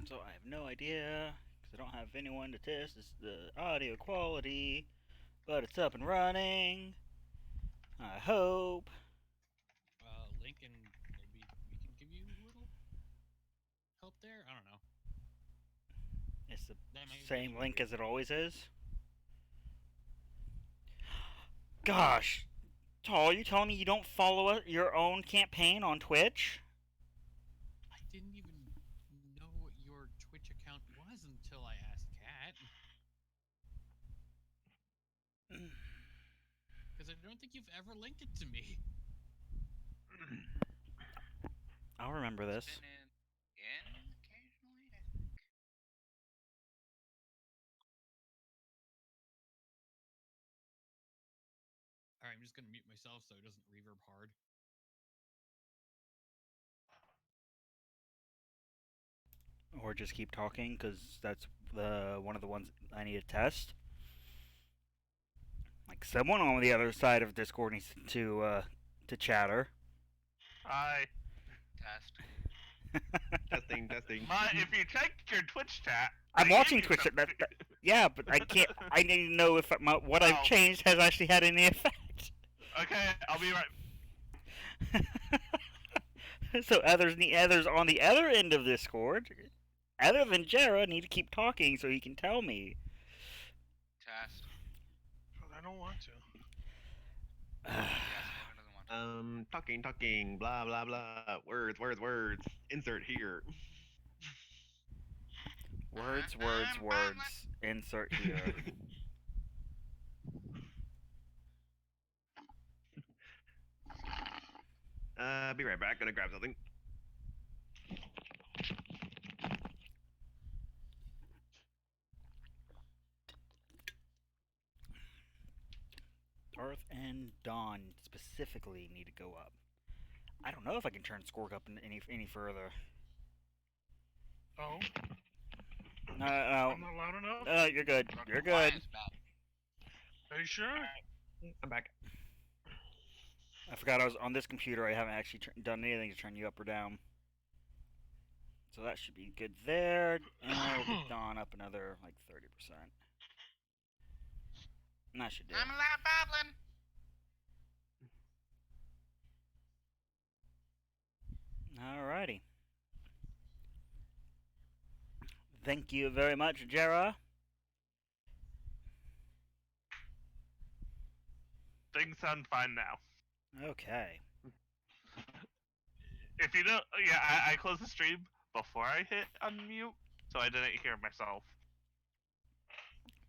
So I have no idea because I don't have anyone to test the audio quality, but it's up and running. I hope. Lincoln, maybe we can give you a little help there. I don't know. It's the That might be a same little link weird. as it always is. Gosh, Tall, you telling me you don't follow your own campaign on Twitch? I didn't even know what your Twitch account was until I asked Kat. Because I don't think you've ever linked it to me. I'll remember It's this. been in occasionally, I think. All right, I'm just gonna mute myself so it doesn't reverb hard. Or just keep talking because that's the one of the ones I need to test. Like someone on the other side of Discord needs to chatter. Hi. Test. Testing. If you checked your Twitch chat, I'm I gave watching you Twitch. something. Yeah, but I can't. I need to know if what I've Oh. changed has actually had any effect. Okay, I'll be right. So others on the other end of Discord, other than Jera, need to keep talking so he can tell me. Test. But I don't want to. Yes, everyone doesn't want to. Talking, blah blah blah. Words. Insert here. Words. I'm Insert here. Be right back. Gonna grab something. Darth and Dawn specifically need to go up. I don't know if I can turn Skork up any further. Oh, No. I'm not loud enough? You're good. You're good. Quiet's bad. Are you sure? I'm back. I forgot I was on this computer. I haven't actually done anything to turn you up or down. So that should be good there. And we'll get Dawn up another like 30%. And that should do. I'm a loud goblin. Alrighty. Thank you very much, Jera. Things sound fine now. Okay. If you don't, yeah, I closed the stream before I hit unmute, so I didn't hear myself.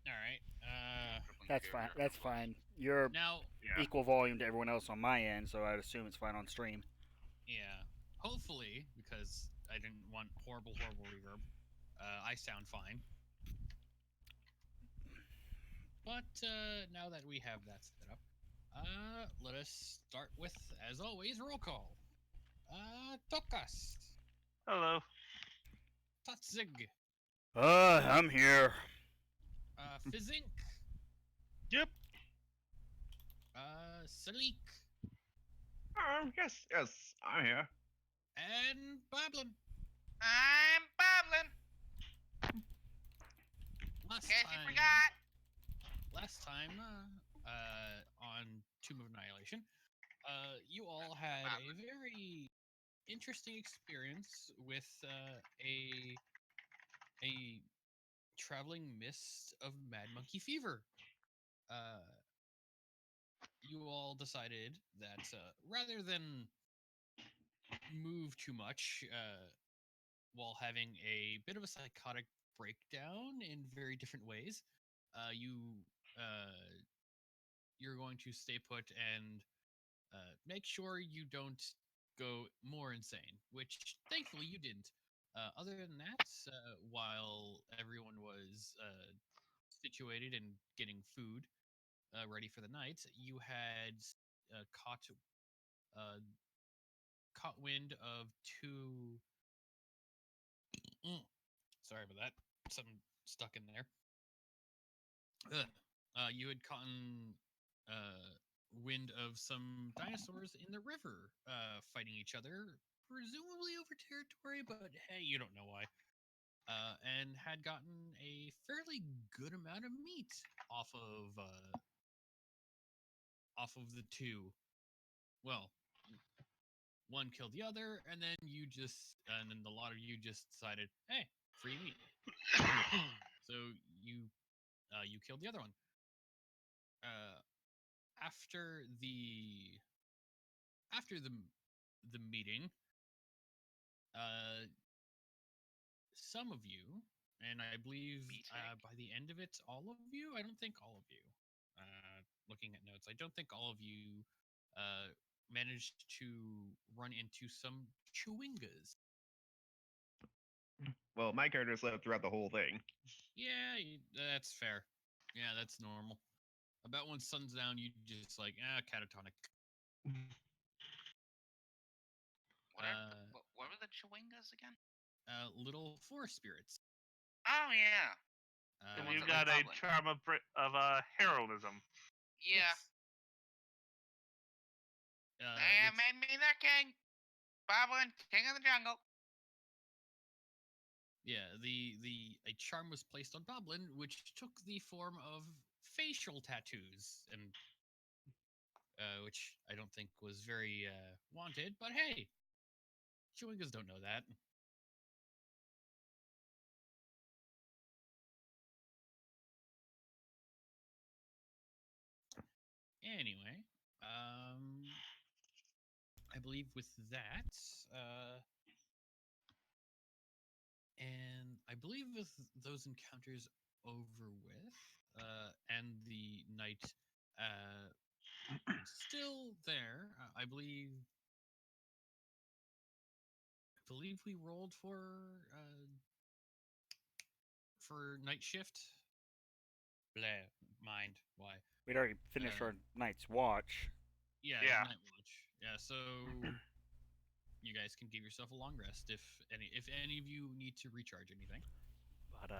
All right. That's fine. That's fine. You're Now, Yeah. equal volume to everyone else on my end, so I'd assume it's fine on stream. yeah. Hopefully, because I didn't want horrible reverb, I sound fine. But now that we have that set up, let us start with, as always, roll call. Tokas, Hello. Tatzig, I'm here. Fizzink, Yep. Salik, Yes, I'm here. and Boblin. I'm babbling. Last In case time, you forgot. last time, on Tomb of Annihilation, you all had a very interesting experience with a traveling mist of Mad Monkey Fever. You all decided that rather than move too much while having a bit of a psychotic breakdown in very different ways, you're going to stay put and make sure you don't go more insane, which thankfully you didn't. Other than that, while everyone was situated and getting food ready for the night, you had uh, caught wind of two. Sorry about that. Something stuck in there. You had caught wind of some dinosaurs in the river fighting each other, presumably over territory, but hey, you don't know why. and had gotten a fairly good amount of meat off of the two. Well, one killed the other, and then a lot of you just decided, hey, free meat. So you killed the other one. After the meeting, some of you, and I believe by the end of it, all of you. I don't think all of you. Looking at notes, I don't think all of you managed to run into some chewingas. Well, my character slept throughout the whole thing. Yeah, that's fair. Yeah, that's normal. About when sun's down, you just like catatonic. What were the chewingas again? Little forest spirits. Oh yeah. And ones you that like got a goblin. charm of heroism. Yeah. Yes. They have made me their king. Boblin, king of the jungle. Yeah, a charm was placed on Boblin, which took the form of facial tattoos, and which I don't think was very wanted. But hey, chewingas don't know that. Anyway, I believe with that, and I believe with those encounters over with, and the night still there, I believe we rolled for night shift. Blah, mind, why? We'd already finished our night's watch. Yeah, Yeah. night watch. Yeah, so you guys can give yourself a long rest if any of you need to recharge anything. But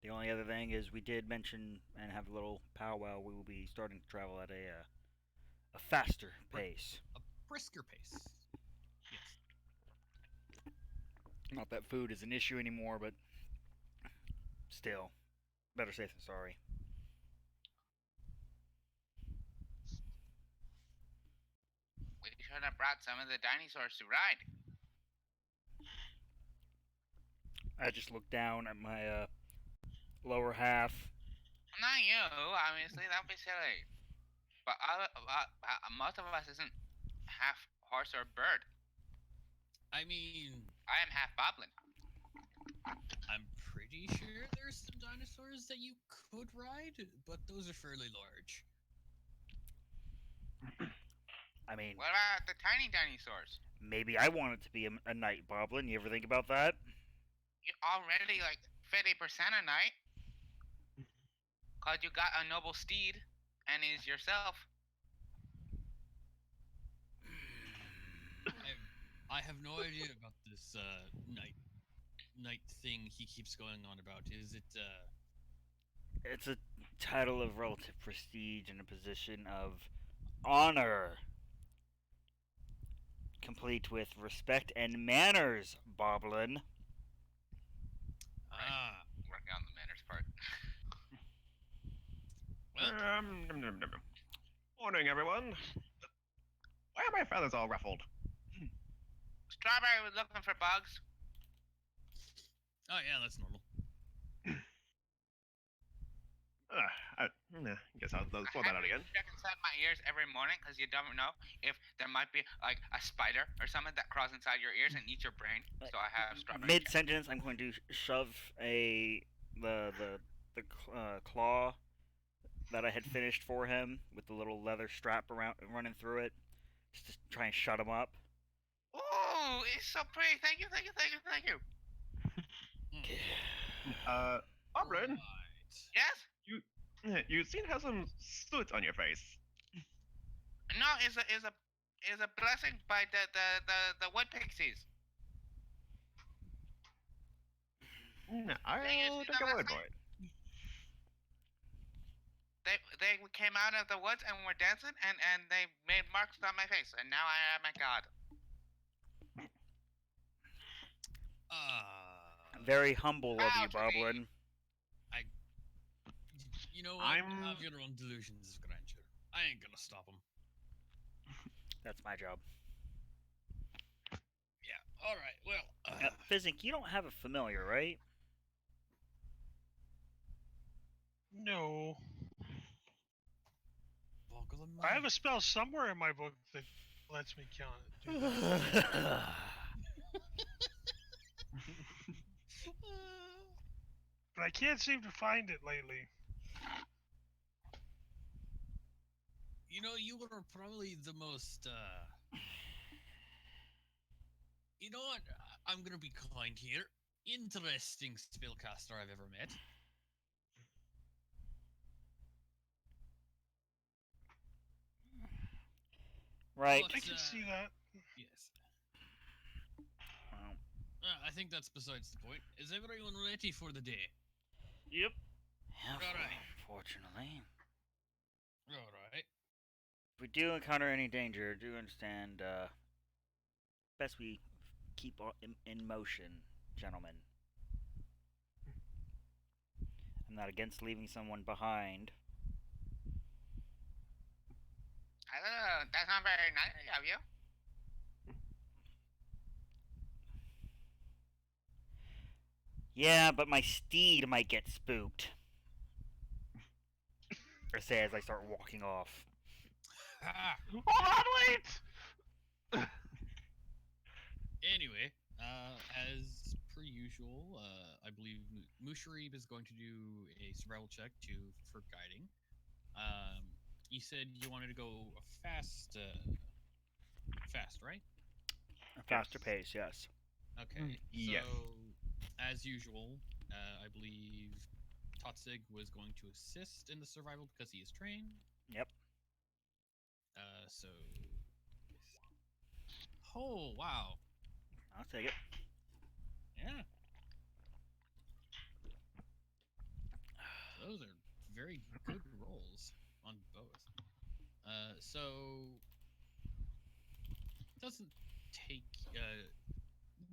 the only other thing is we did mention and have a little powwow. We will be starting to travel at a faster pace. A brisker pace. Yes. Not that food is an issue anymore, but still, better safe than sorry. We should have brought some of the dinosaurs to ride. I just looked down at my lower half. Not you, obviously. That'd be silly. But most of us isn't half horse or bird. I mean, I am half boblin. I'm pretty sure there's some dinosaurs that you could ride, but those are fairly large. I mean, What about the tiny dinosaurs? maybe I wanted to be a night boblin. You ever think about that? You're already like 50% a knight. Cause you got a noble steed and is yourself. I have no idea about this night thing he keeps going on about. Is it It's a title of relative prestige and a position of honor, complete with respect and manners, boblin. Working on the manners part. well, Morning, everyone. Why are my feathers all ruffled? Strawberry was looking for bugs. oh yeah, that's normal. I guess I'll pull that out again. Check inside my ears every morning because you don't know if there might be like a spider or something that crawls inside your ears and eats your brain. So I have strawberry. Mid sentence, I'm going to shove the claw that I had finished for him with the little leather strap around running through it, just to try and shut him up. Ooh, it's so pretty. Thank you, thank you, thank you, thank you. Boblin, Right. Yes? you seem to have some soot on your face. No, it's a blessing by the wood pixies. I'll take your word for it. They came out of the woods and were dancing and they made marks on my face and now I am a god. Very humble of you, Bow to me. Boblin. You know what? Have your own delusions of grandeur. I ain't gonna stop him. That's my job. Yeah. All right. Well. Physic, you don't have a familiar, right? No. Boggle of I have mind. a spell somewhere in my book that lets me count it. Do that. But I can't seem to find it lately. You know, you are probably the most. You know what? I'm gonna be kind here. Interesting spellcaster I've ever met. Right. But, I can see that. Yes. Well, I think that's besides the point. Is everyone ready for the day? Yep. yeah, Alright. Fortunately. All right. If we do encounter any danger, do understand, best we keep in motion, gentlemen. I'm not against leaving someone behind. That's not very nice of you. Yeah, but my steed might get spooked. Or say as I start walking off. Ha! Hold on, wait! Anyway, as per usual, I believe Musharib is going to do a survival check for guiding. You said you wanted to go fast, right? A faster Yes. pace, yes. Okay. yes. So, as usual, I believe Totzig was going to assist in the survival because he is trained. Yep. So. Oh wow! I'll take it. Yeah. Those are very good rolls on both. So doesn't take.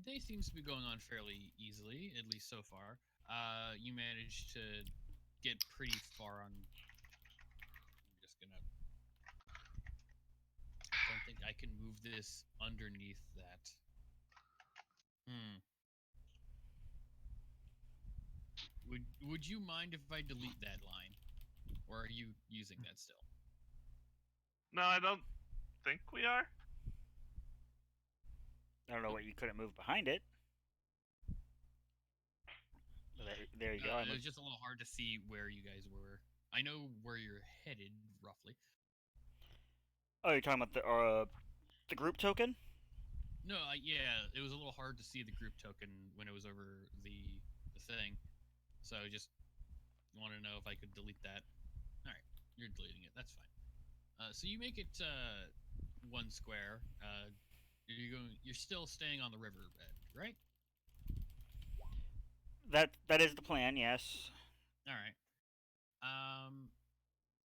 Day seems to be going on fairly easily, at least so far. You managed to get pretty far on. I'm just gonna. I don't think I can move this underneath that. Would you mind if I delete that line, or are you using that still? No, I don't think we are. I don't know what you couldn't move behind it. There you go. It was just a little hard to see where you guys were. I know where you're headed, roughly. Oh, you're talking about the group token? No, yeah, it was a little hard to see the group token when it was over the thing. So I just want to know if I could delete that. All right, you're deleting it. That's fine. So you make it 1 square. You're still staying on the river bed, right? That is the plan, yes. All right.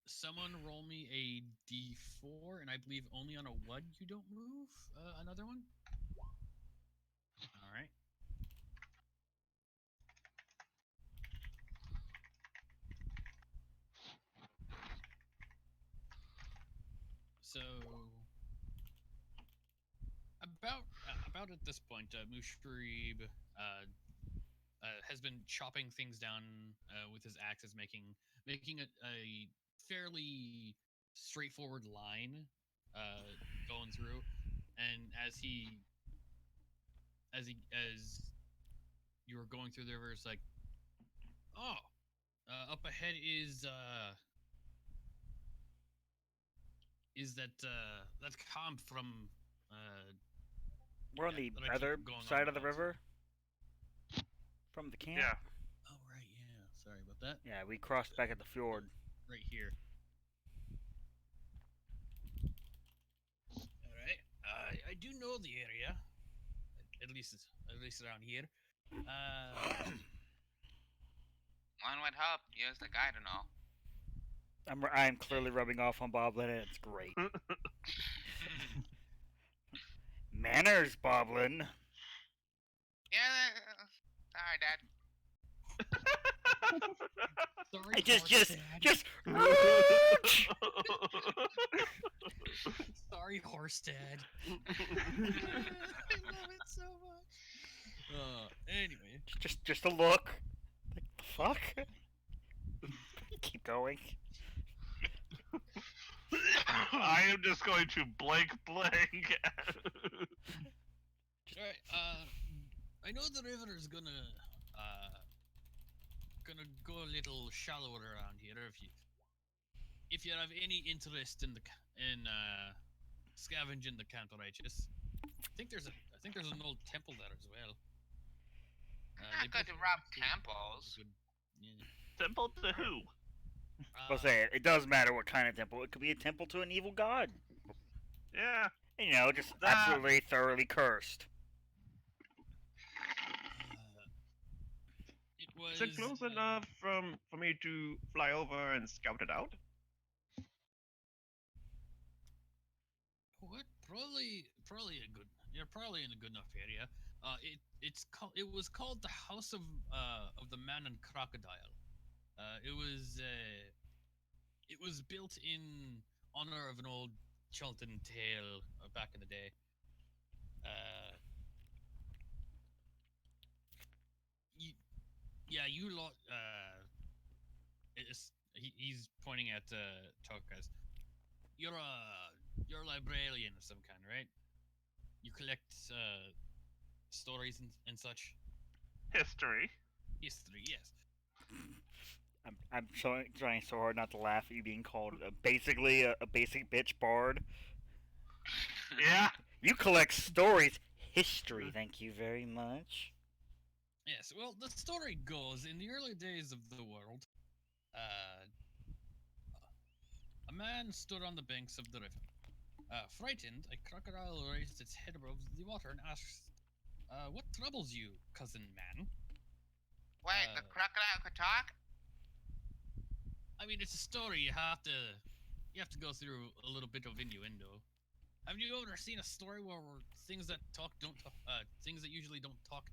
Someone roll me a d4, and I believe only on a 1 you don't move. Another one. All right. So about at this point, Mushrib has been chopping things down with his axes, making a fairly straightforward line going through. And as you were going through the river, it's like, oh, up ahead is that camp from We're on the that I keep other going on side of the about. river from the camp. Yeah. Oh right, yeah. Sorry about that. Yeah, we crossed back at the fjord. Right here. All right. I do know the area. At least around here. One would hope. Use the guide and all. I'm clearly rubbing off on Boblin, and it's great. Manners, Boblin. Yeah. Sorry. Sorry, Dad. Sorry, I horse just, dad. just. Sorry, horse dad. I love it so much. Anyway. just a look. Like the fuck? Keep going. I am just going to blank. Alright, I know the river is gonna go a little shallower around here. If you have any interest in scavenging the Canto Righteous, I think there's an old temple there as well. I'm they not good to both rob have temples. good- yeah. Temple to who? I'll say it does matter what kind of temple. It could be a temple to an evil god. Yeah. You know, just That- absolutely thoroughly cursed. It was. Is it close enough for me to fly over and scout it out? What? Probably a good. You're probably in a good enough area. It was called the House of the Man and Crocodile. It was built in honor of an old Chilton tale back in the day. You lot. He's pointing at Tokas. You're a librarian of some kind, right? You collect stories and such. History. History, yes. I'm trying so hard not to laugh at you being called basically a basic bitch bard. Yeah. You collect stories. History, thank you very much. Yes, well, the story goes, in the early days of the world, a man stood on the banks of the river. Frightened, a crocodile raised its head above the water and asked, what troubles you, cousin man? Wait, the crocodile could talk? I mean, it's a story. You have to go through a little bit of innuendo. Have you ever seen a story where things that talk don't talk, things that usually don't talk?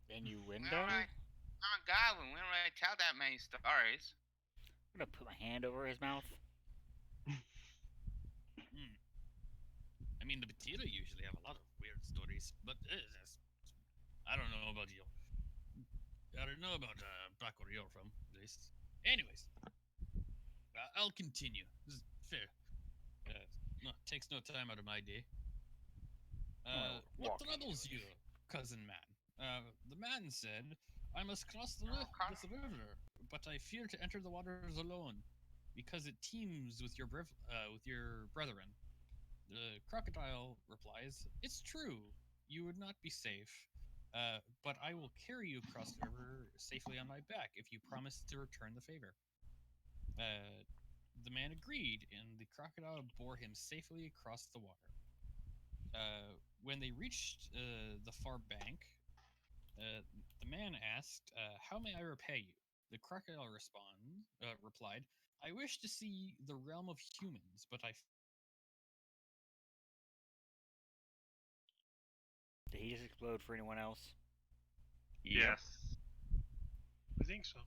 Innuendo? Alright. I'm a goblin. We don't really tell that many stories. I'm gonna put my hand over his mouth. I mean, the Batira usually have a lot of weird stories, but I don't know about you. I don't know about back where you're from, at least. Anyways, I'll continue. This is fair. No, takes no time out of my day. What walk troubles you, cousin man? The man said, I must cross this river, but I fear to enter the waters alone, because it teems with your brethren. The crocodile replies, it's true, you would not be safe, but I will carry you across the river safely on my back if you promise to return the favor. The man agreed, and the crocodile bore him safely across the water. When they reached the far bank, the man asked, how may I repay you? The crocodile replied, I wish to see the realm of humans, but Did he just explode for anyone else? Yes. I think so.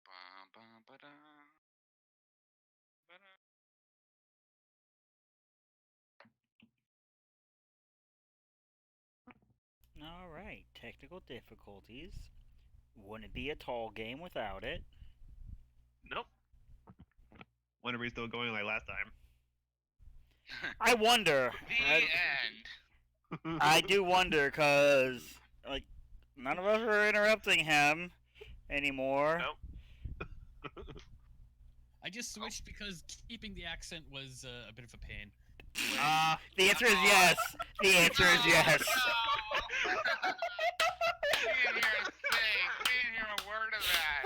Bum, bum, ba-da. Ba-da. Alright, technical difficulties. Wouldn't be a tall game without it. Nope. When are we still going like last time? I wonder. The end. I do wonder, cause like none of us are interrupting him anymore. Nope. I just switched because keeping the accent was a bit of a pain. The answer is yes. The answer is yes. We didn't hear a thing. We didn't hear a word of that.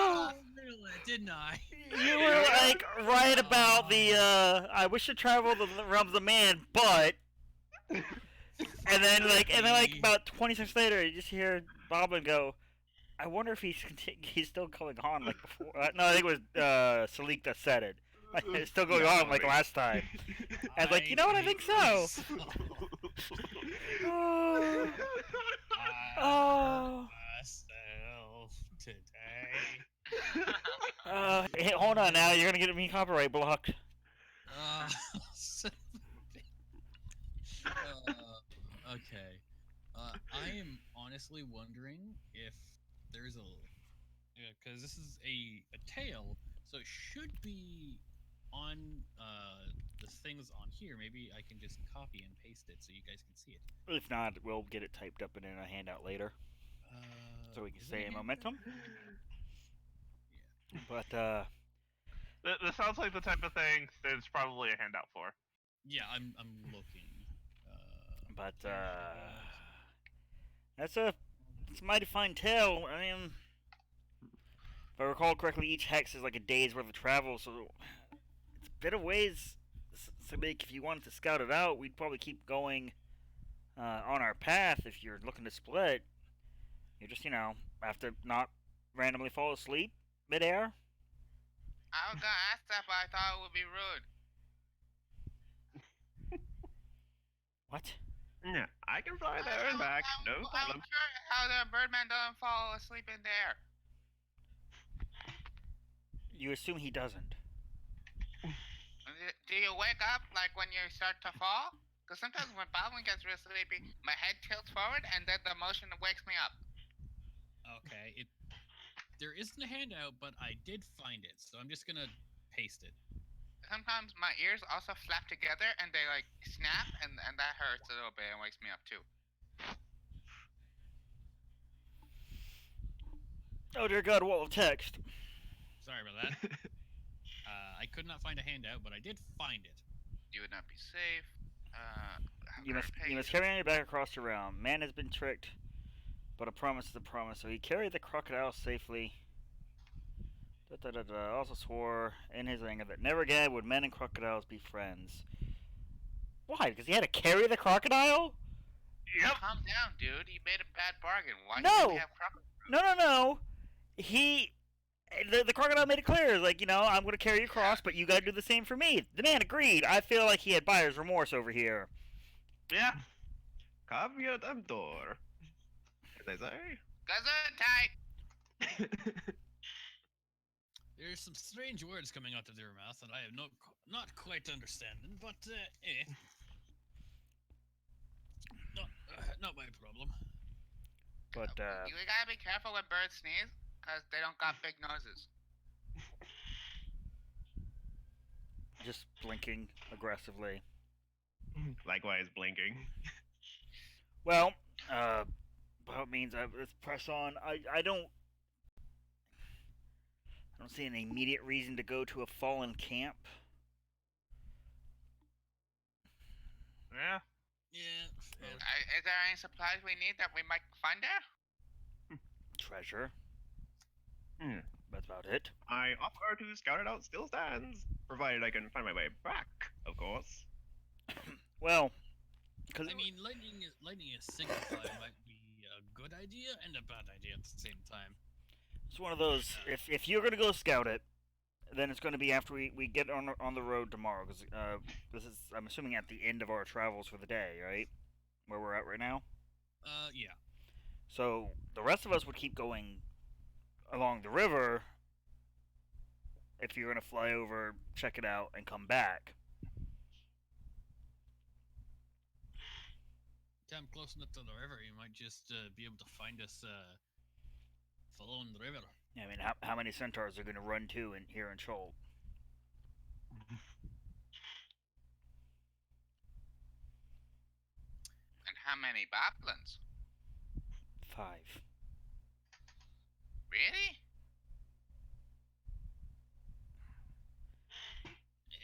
I ruined it, didn't I? You were like right about the I wish to travel the realms of man, but And then about 20 seconds later, you just hear Boblin go, "I wonder if he's still going on like before." No, I think it was Salik that said it. Like, it's still going on like last time. I was like, you know what? I think so. Oh. Oh. Myself today. Hey, hold on now. You're gonna get me copyright blocked. Son of a bitch. Okay. I am honestly wondering if there's because this is a tale, so it should be on the things on here. Maybe I can just copy and paste it so you guys can see it. If not, we'll get it typed up and in a handout later, so we can is stay it in here? momentum. Yeah. But This sounds like the type of thing there's probably a handout for. Yeah, I'm looking. It's a mighty fine tale. I mean, if I recall correctly, each hex is like a day's worth of travel, so it's a bit of ways. So like, if you wanted to scout it out, we'd probably keep going on our path. If you're looking to split, you just have to not randomly fall asleep midair. I was gonna ask that, but I thought it would be rude. What? Yeah, I can fly there and back, no problem. I'm sure how the Birdman doesn't fall asleep in there. You assume he doesn't. Do you wake up like when you start to fall? Because sometimes when Boblin gets real sleepy, my head tilts forward and then the motion wakes me up. Okay, there isn't a handout, but I did find it, so I'm just gonna paste it. Sometimes my ears also flap together and they like snap and that hurts a little bit and wakes me up too. Oh dear God, wall of text. Sorry about that. I could not find a handout, but I did find it. You would not be safe. You must carry on your back across the realm. Man has been tricked, but a promise is a promise. So he carried the crocodile safely. Also swore in his anger that never again would men and crocodiles be friends. Why? Because he had to carry the crocodile? Yep. Calm down, dude. He made a bad bargain. Why No. did he have crocodile? No. The crocodile made it clear, like, I'm going to carry you across, but you got to do the same for me. The man agreed. I feel like he had buyer's remorse over here. Yeah. Caveat emptor, as they say. Gesundheit. There's some strange words coming out of their mouth that I am not quite understanding, but not my problem. But You gotta be careful when birds sneeze, because they don't got big noses. just blinking aggressively. Likewise, blinking. Well, by all means, let's press on. I don't see an immediate reason to go to a fallen camp. Yeah. Yeah. Is there any supplies we need that we might find there? Treasure. Hmm. That's about it. My offer to scout it out still stands, provided I can find my way back, of course. Well, because I mean, lightning a signify might be a good idea and a bad idea at the same time. it's one of those. If you're gonna go scout it, then it's gonna be after we get on the road tomorrow. Because this is, I'm assuming, at the end of our travels for the day, right? Where we're at right now. Yeah. So the rest of us would keep going along the river. If you're gonna fly over, check it out, and come back. Damn close enough to the river, you might just be able to find us following the river. I mean, how many centaurs are gonna run to in here in Shoal? And how many boblins? 5. Really?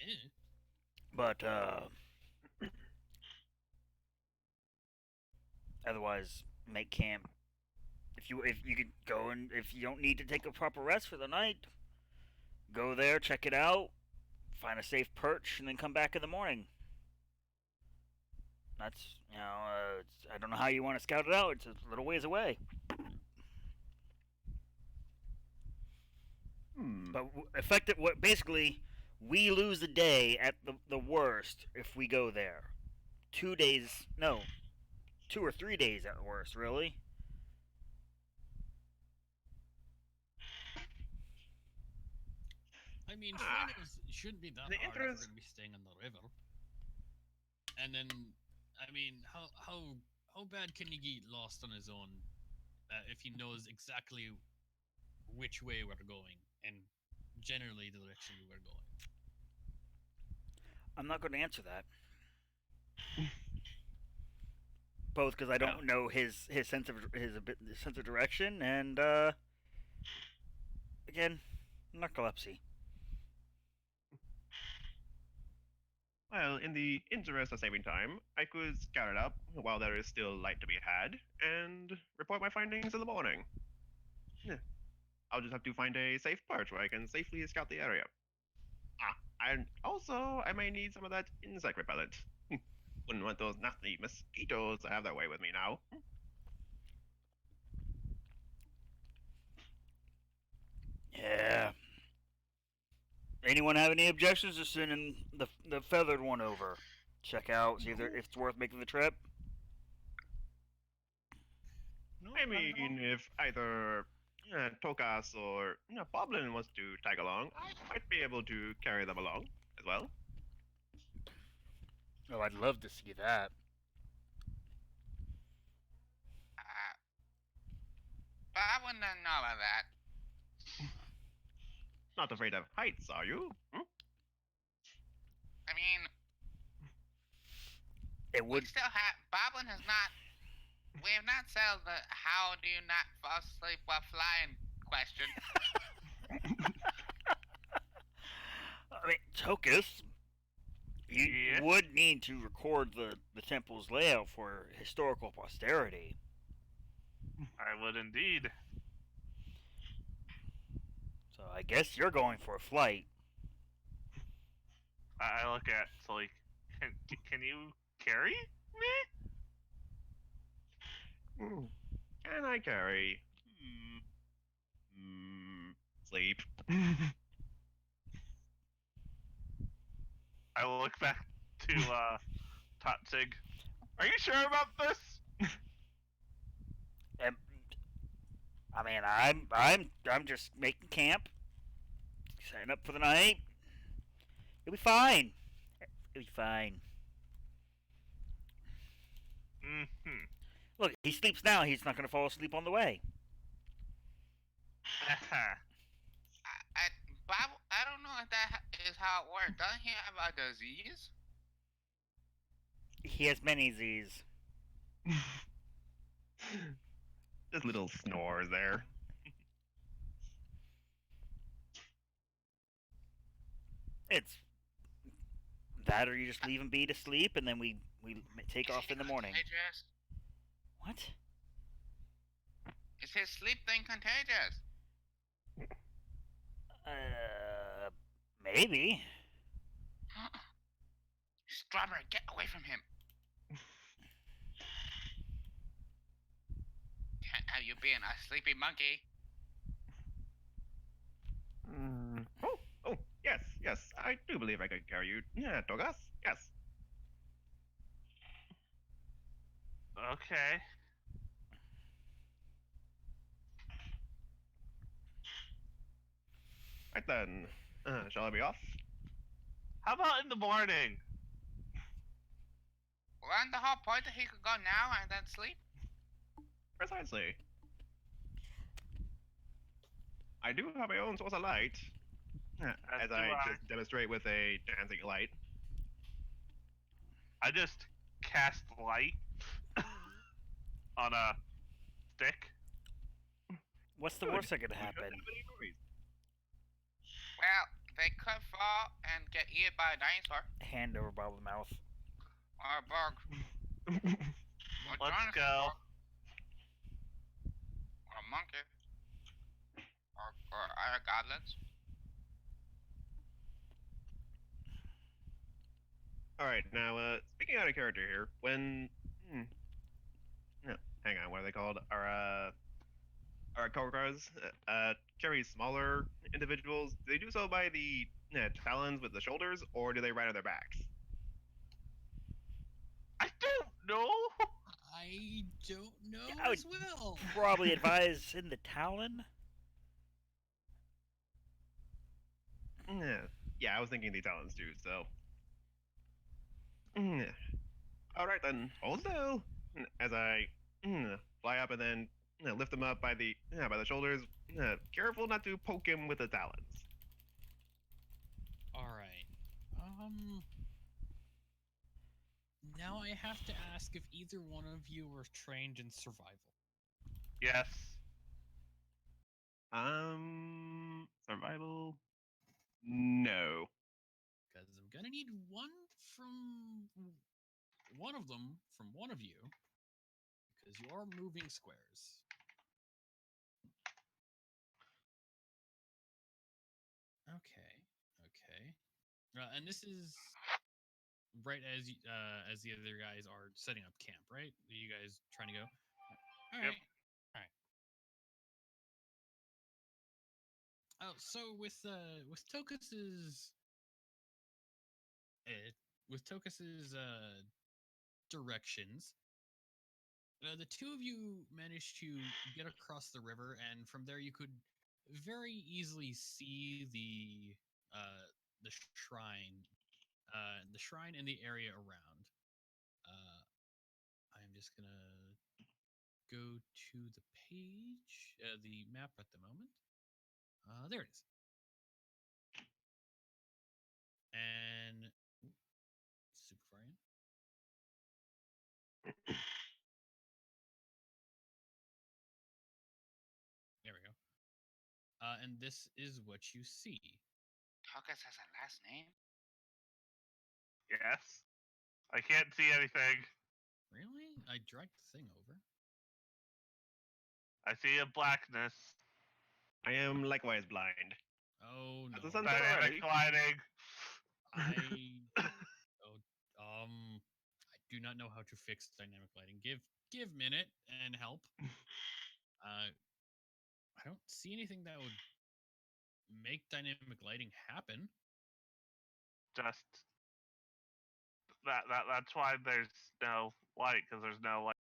Eh. But otherwise, make camp. If you could go, and if you don't need to take a proper rest for the night, go there, check it out, find a safe perch, and then come back in the morning. That's I don't know how you want to scout it out. It's a little ways away. But effective. What basically, we lose a day at the worst if we go there. 2 days. No, 2 or 3 days at worst. Really. I mean, finals shouldn't be that The hard if we're interest- going to be staying on the river. And then, I mean, how bad can he get lost on his own if he knows exactly which way we're going and generally the direction we're going? I'm not going to answer that. Both because I don't know his sense of sense of direction, and again, narcolepsy. Well, in the interest of saving time, I could scout it up while there is still light to be had, and report my findings in the morning. Yeah. I'll just have to find a safe perch where I can safely scout the area. And also, I may need some of that insect repellent. Wouldn't want those nasty mosquitoes to have their way with me now. Yeah. Anyone have any objections to sending the feathered one over? Check out, see if it's worth making the trip. No, I not at all. mean, if either Tokas or Boblin wants to tag along, I might be able to carry them along as well. Oh, I'd love to see that. But I wouldn't know about that. Not afraid of heights, are you? I mean, It we would. still have. Boblin has not. We have not settled the "how do you not fall asleep while flying" question. I mean, Tokus, you Yeah? would need to record the temple's layout for historical posterity. I would indeed. So I guess you're going for a flight. I look at Sully. Can you carry me? Can I carry? Sleep. I look back to Totzig. Are you sure about this? And, I mean, I'm just making camp, setting up for the night. It'll be fine. It'll be fine. Mm-hmm. Look, he sleeps now. He's not going to fall asleep on the way. I don't know if that is how it works. Doesn't he have a disease? He has many Z's. Just little snores there. It's that, or you just leave him be to sleep, and then we take Is off he in the morning. contagious? What? Is his sleep thing contagious? Maybe. Strawberry, get away from him. Can't have you being a sleepy monkey. Oh, yes, I do believe I could carry you. Yeah, Togas, yes. Okay. Right then, shall I be off? How about in the morning? Wasn't the whole point that he could go now and then sleep? Precisely. I do have my own source of light, as do I I. just demonstrate with a dancing light. I just cast light on a stick. What's the worst that could happen? Well, they could fall and get eaten by a dinosaur Hand over bottle of mouth. or a bug. Or Let's dinosaur go. bug, or a monkey. Or other goblins. All right, now speaking out of character here, when no, hang on, what are they called? Our cobras carry smaller individuals. Do they do so by the talons with the shoulders, or do they ride on their backs? I don't know. I don't know I would as well. probably advise in the Talon. Yeah, I was thinking the talons too. So, all right then, hold still. As I fly up and then lift him up by the shoulders. Careful not to poke him with the talons. All right. Now I have to ask if either one of you were trained in survival. Yes. Survival. No. Because I'm gonna need one of them from one of you, because you are moving squares. Okay, okay. And this is right as the other guys are setting up camp, right? Are you guys trying to go? All right, Yep. all right. Oh, so uh, with Tokus's directions, the two of you managed to get across the river, and from there you could very easily see the shrine, and the area around. Uh, I'm just gonna go to the page, the map at the moment. There it is. And super far in. There we go. And this is what you see. Tokus has a last name? Yes. I can't see anything. Really? I dragged the thing over. I see a blackness. I am likewise blind. Oh Has no. the sunset Dynamic already? lighting. I oh I do not know how to fix dynamic lighting. Give minute and help. I don't see anything that would make dynamic lighting happen. Just that's why there's no light, because there's no light.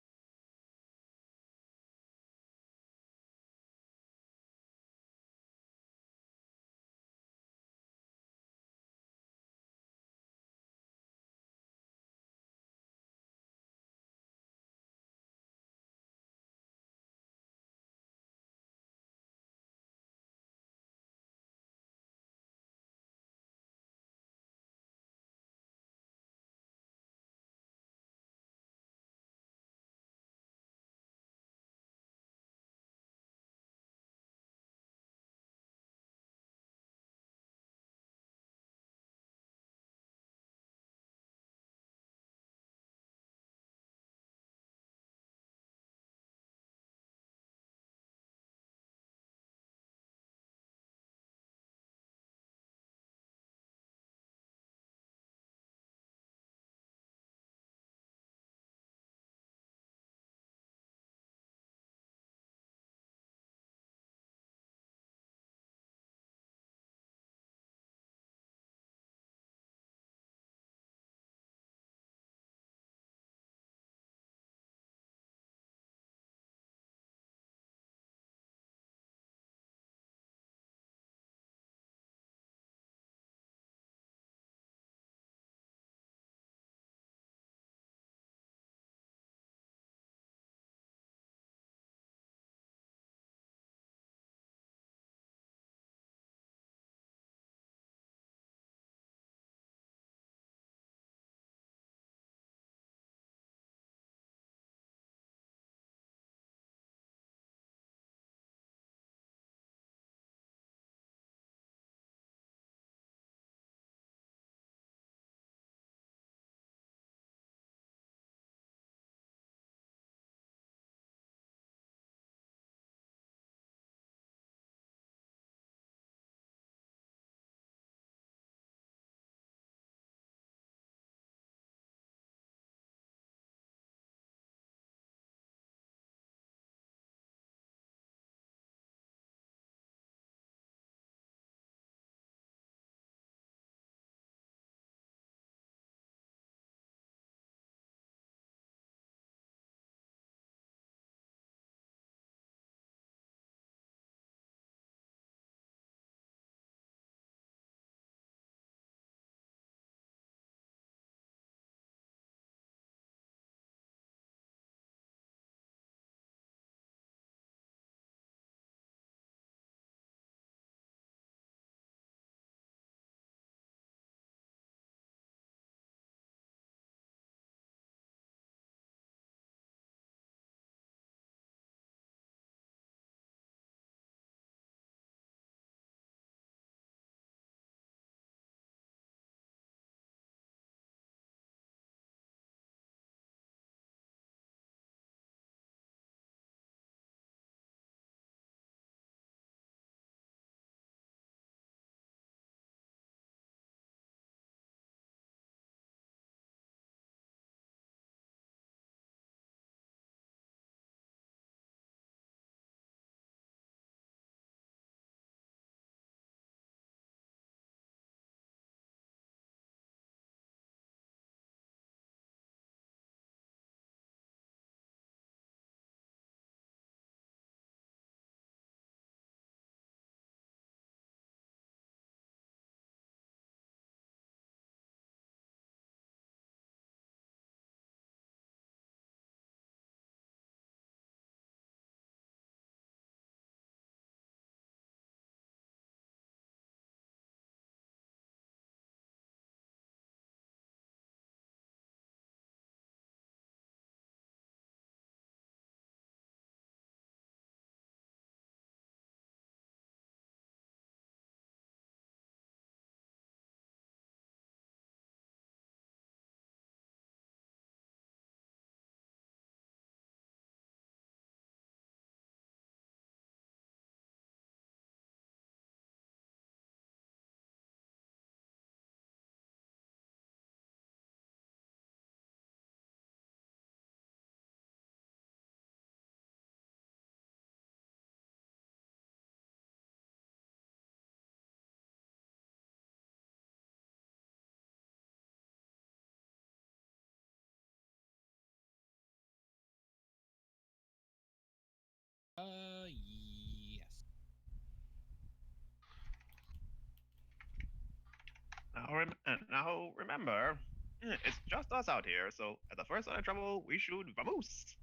Now, remember, it's just us out here, so at the first sign of trouble, we should vamoose.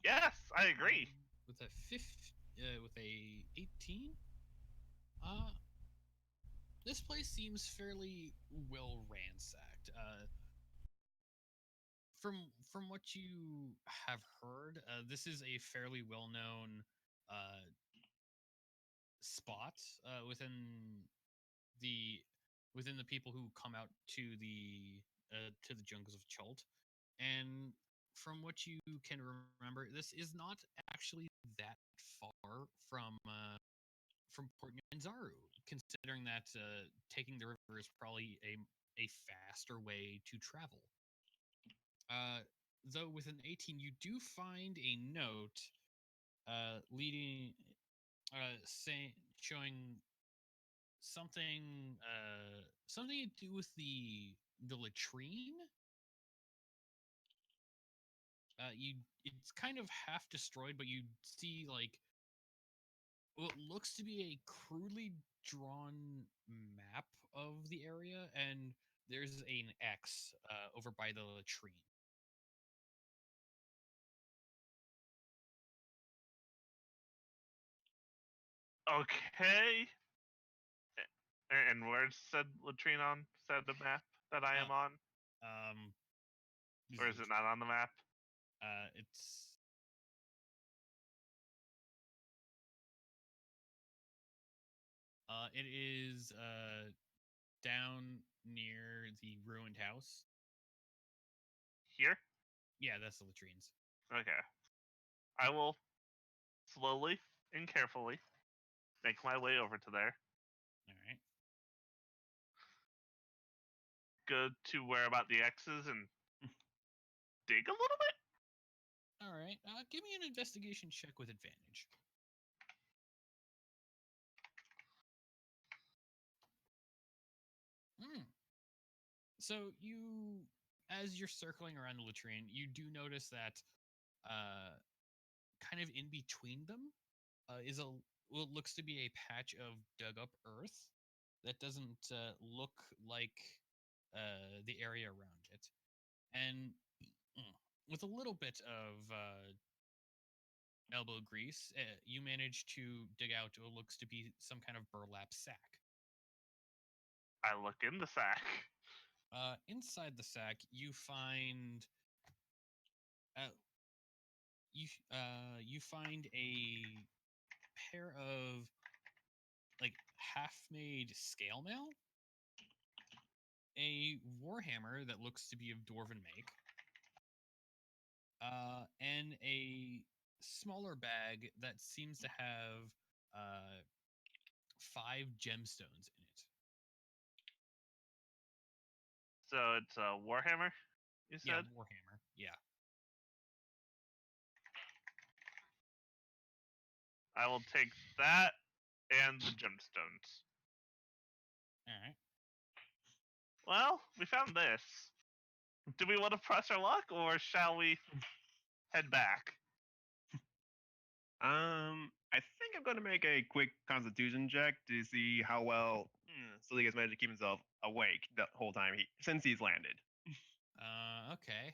Yes, I agree. With a with a 18. Uh, this place seems fairly well ransacked. From what you have heard, this is a fairly well-known uh, spot the within the people who come out to the jungles of Chult. And from what you can remember, this is not actually that far from Port Nyanzaru, considering that taking the river is probably a faster way to travel. Though with an 18, you do find a note leading, saying, showing something to do with the latrine. It's kind of half destroyed, but you see like what looks to be a crudely drawn map of the area, and there's an X over by the latrine. Okay. And where's said latrine on said the map that I am on? Um, Or is it not on the map? It's it is down near the ruined house. Here? Yeah, that's the latrines. Okay. I will slowly and carefully make my way over to there. All right. Go to where about the X's and dig a little bit? All right. Give me an investigation check with advantage. So as you're circling around the latrine, you do notice that, kind of in between them, is what looks to be a patch of dug up earth that doesn't look like the area around it, and with a little bit of elbow grease, you manage to dig out what looks to be some kind of burlap sack. I look in the sack. Inside the sack, you find you find a pair of like half-made scale mail, a warhammer that looks to be of dwarven make, and a smaller bag that seems to have 5 gemstones in it. So it's a Warhammer, you Yeah, said? warhammer. Yeah. I will take that and the gemstones. All right. Well, we found this. Do we want to press our luck, or shall we head back? I think I'm gonna make a quick Constitution check to see how well Salik has managed to keep himself awake the whole time since he's landed. Okay.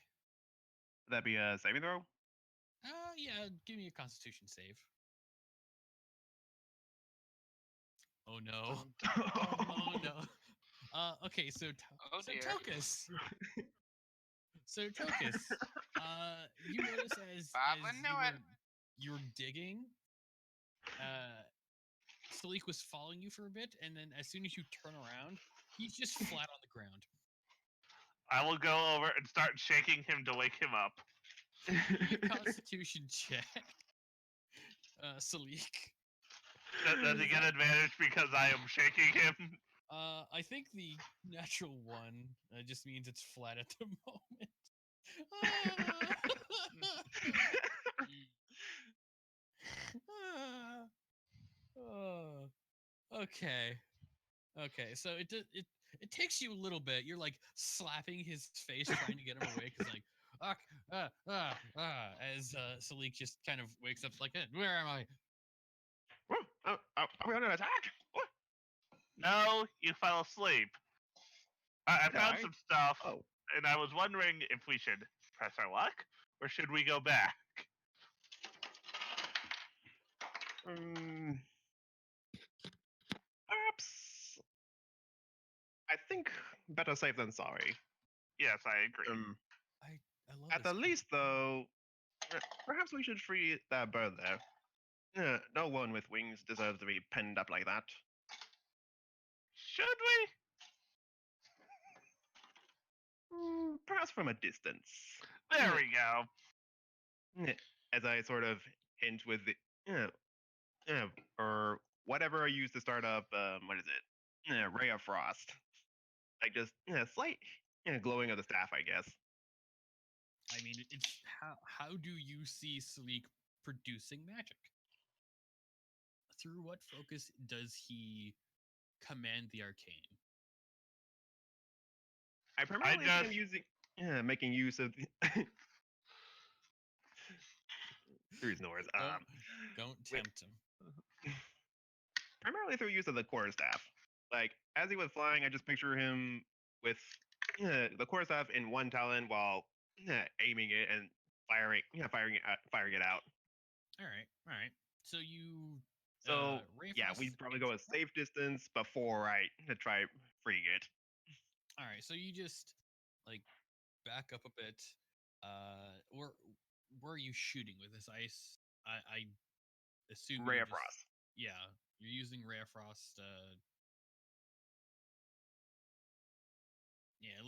Would that be a saving throw? Yeah, give me a constitution save. Oh no. Oh no. Okay, so Oh so dear. Tokus. So Tokus, you notice as Bob as knew it. you were digging, Salik was following you for a bit, and then as soon as you turn around, he's just flat on the ground. I will go over and start shaking him to wake him up. Give me a constitution check, Salik. Does he get advantage because I am shaking him? I think the natural one just means it's flat at the moment. Oh, okay. Okay, so it takes you a little bit. You're like slapping his face, trying to get him awake. It's like, as Salik just kind of wakes up, like, where am I? Are we under attack? What? No, you fell asleep. I found Okay. some stuff, Oh. and I was wondering if we should press our luck or should we go back. Um, perhaps. I think better safe than sorry. Yes, I agree. I love At this the game. least, though, perhaps we should free that bird there. No one with wings deserves to be penned up like that. Should we? Perhaps from a distance. There Uh, we go. As I sort of hint with the, or whatever I use to start up, what is it? Ray of Frost. Like just slight glowing of the staff, I guess. I mean, it's how do you see Sleek producing magic? Through what focus does he command the arcane? I primarily see him just- using, making use of the. Through snores. Don't tempt him. Primarily through use of the quarterstaff. Like as he was flying, I just picture him with the quarterstaff in one talon while aiming it and firing it out. All right. So you So Ray yeah, Frost we'd probably go a is- safe distance before I try freeing it. All right, so you just like back up a bit. Where are you shooting with this ice? I assume Ray you of just, Frost. yeah, you're using Ray of Frost. Yeah,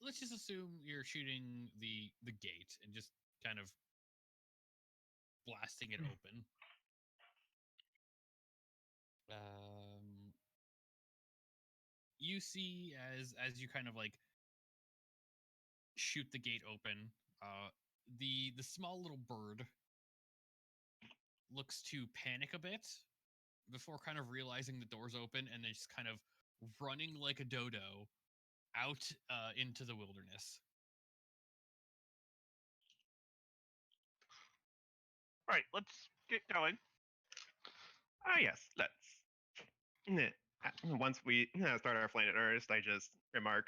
let's just assume you're shooting the gate and just kind of blasting it open. You see as you kind of like shoot the gate open, the small little bird looks to panic a bit before kind of realizing the door's open and then just kind of running like a dodo out into the wilderness. Right, let's get going. Ah yes, let's. Once we start our flight at Earth, I just remark,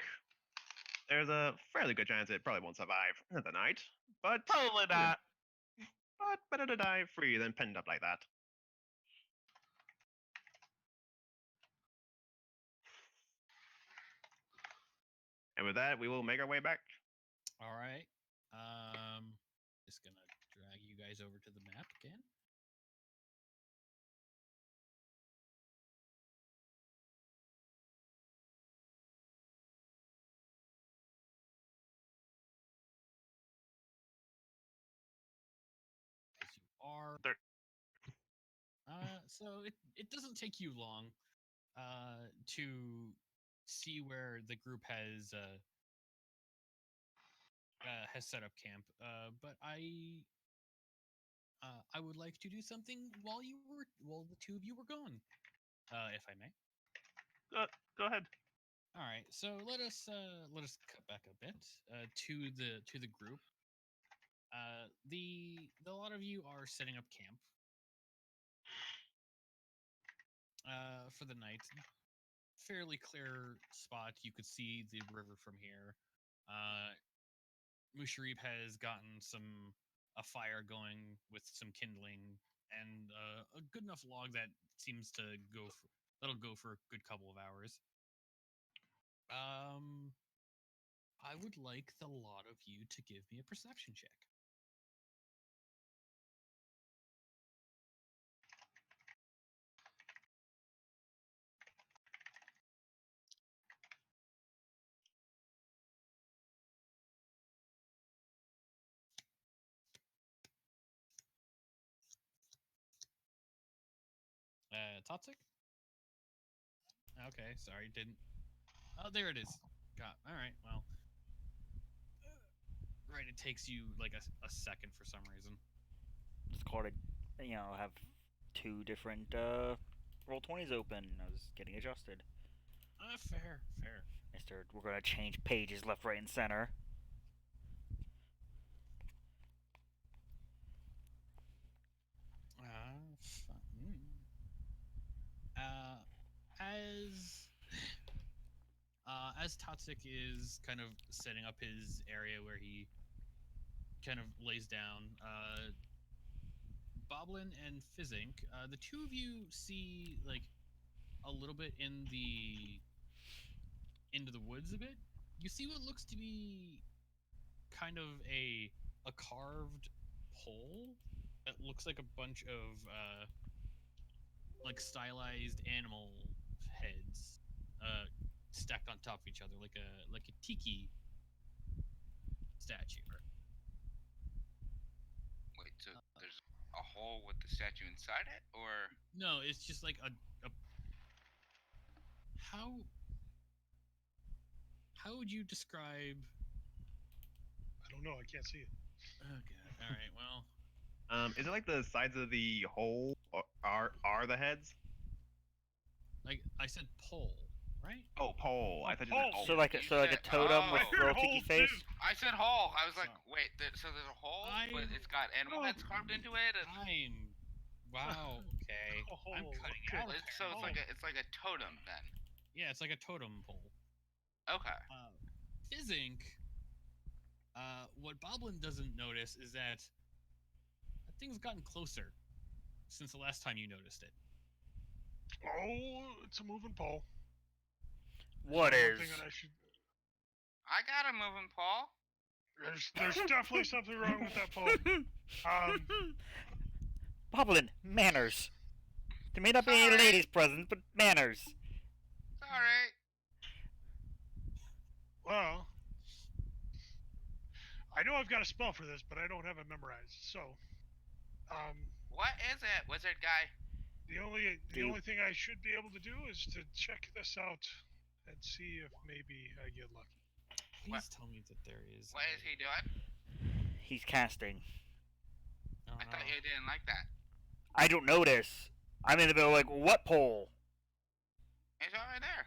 there's a fairly good chance it probably won't survive the night, but Probably not. but better to die free than penned up like that. And with that, we will make our way back. All right. Just gonna drag you guys over to the map again. As you are. There- So it doesn't take you long to see where the group has set up camp. But I would like to do something while the two of you were gone, if I may. Go ahead. All right, so let us cut back a bit to the group. The lot of you are setting up camp for the night. Fairly clear spot. You could see the river from here. Musharib has gotten a fire going with some kindling and a good enough log that seems to that'll go for a good couple of hours. I would like the lot of you to give me a perception check. Toxic? Okay, sorry, didn't. Oh, there it is. Got. All right, well. Right, it takes you like a second for some reason. Just called it, have two different roll 20s open. I was getting adjusted. Fair. We're gonna change pages left, right, and center. As as Toxic is kind of setting up his area where he kind of lays down, Boblin and Fizzink, the two of you see like a little bit into the woods a bit. You see what looks to be kind of a carved pole that looks like a bunch of like stylized animal heads stacked on top of each other like a tiki statue. Wait, so there's a hole with the statue inside it, or No, it's just like a how would you describe? I don't know. I can't see it. Oh god. All right. Well, Is it like the sides of the hole are the heads? like I said, pole, right? Oh, pole. I thought you Pole. said So like a said- totem with oh. little I heard tiki hole, face. too. I said hole. I was like, So- wait, so there's a hole, but I- it's got animal heads carved into it, and Wow. Okay. I'm Oh, cutting okay. out. so it's like a totem then. Yeah, it's like a totem pole. Okay. Fizzink. What Boblin doesn't notice is that thing's gotten closer since the last time you noticed it. Oh, it's a moving pole. What One is? thing that I should. I got a moving pole. There's definitely something wrong with that pole. Boblin, manners. There may not be any Sorry. ladies present, but manners. Sorry. Well, I know I've got a spell for this, but I don't have it memorized. So, What is it, wizard guy? the only thing I should be able to do is to check this out and see if maybe I get lucky. Please What? tell me that there is. What is he doing? He's casting. Oh, I thought no. you didn't like that. I don't notice. I'm in the middle, like, what pole? It's over there.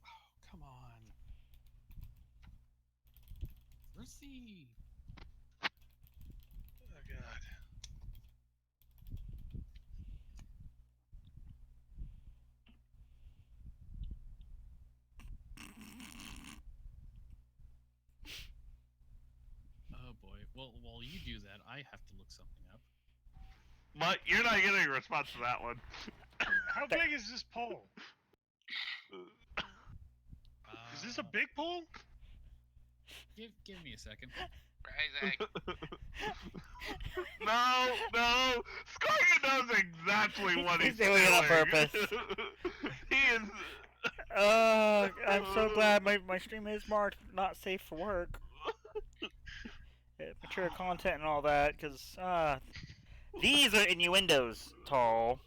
Oh, come on. Where's the? Oh God. Oh boy. Well, while you do that, I have to look something up. But you're not getting a response to that one. How big is this pole? Is this a big pole? Give me a second. Isaac. No, Scorpion knows exactly what He's he's doing it on purpose. He is. I'm so glad my stream is marked not safe for work. Mature content and all that, because, these are innuendos, Tall.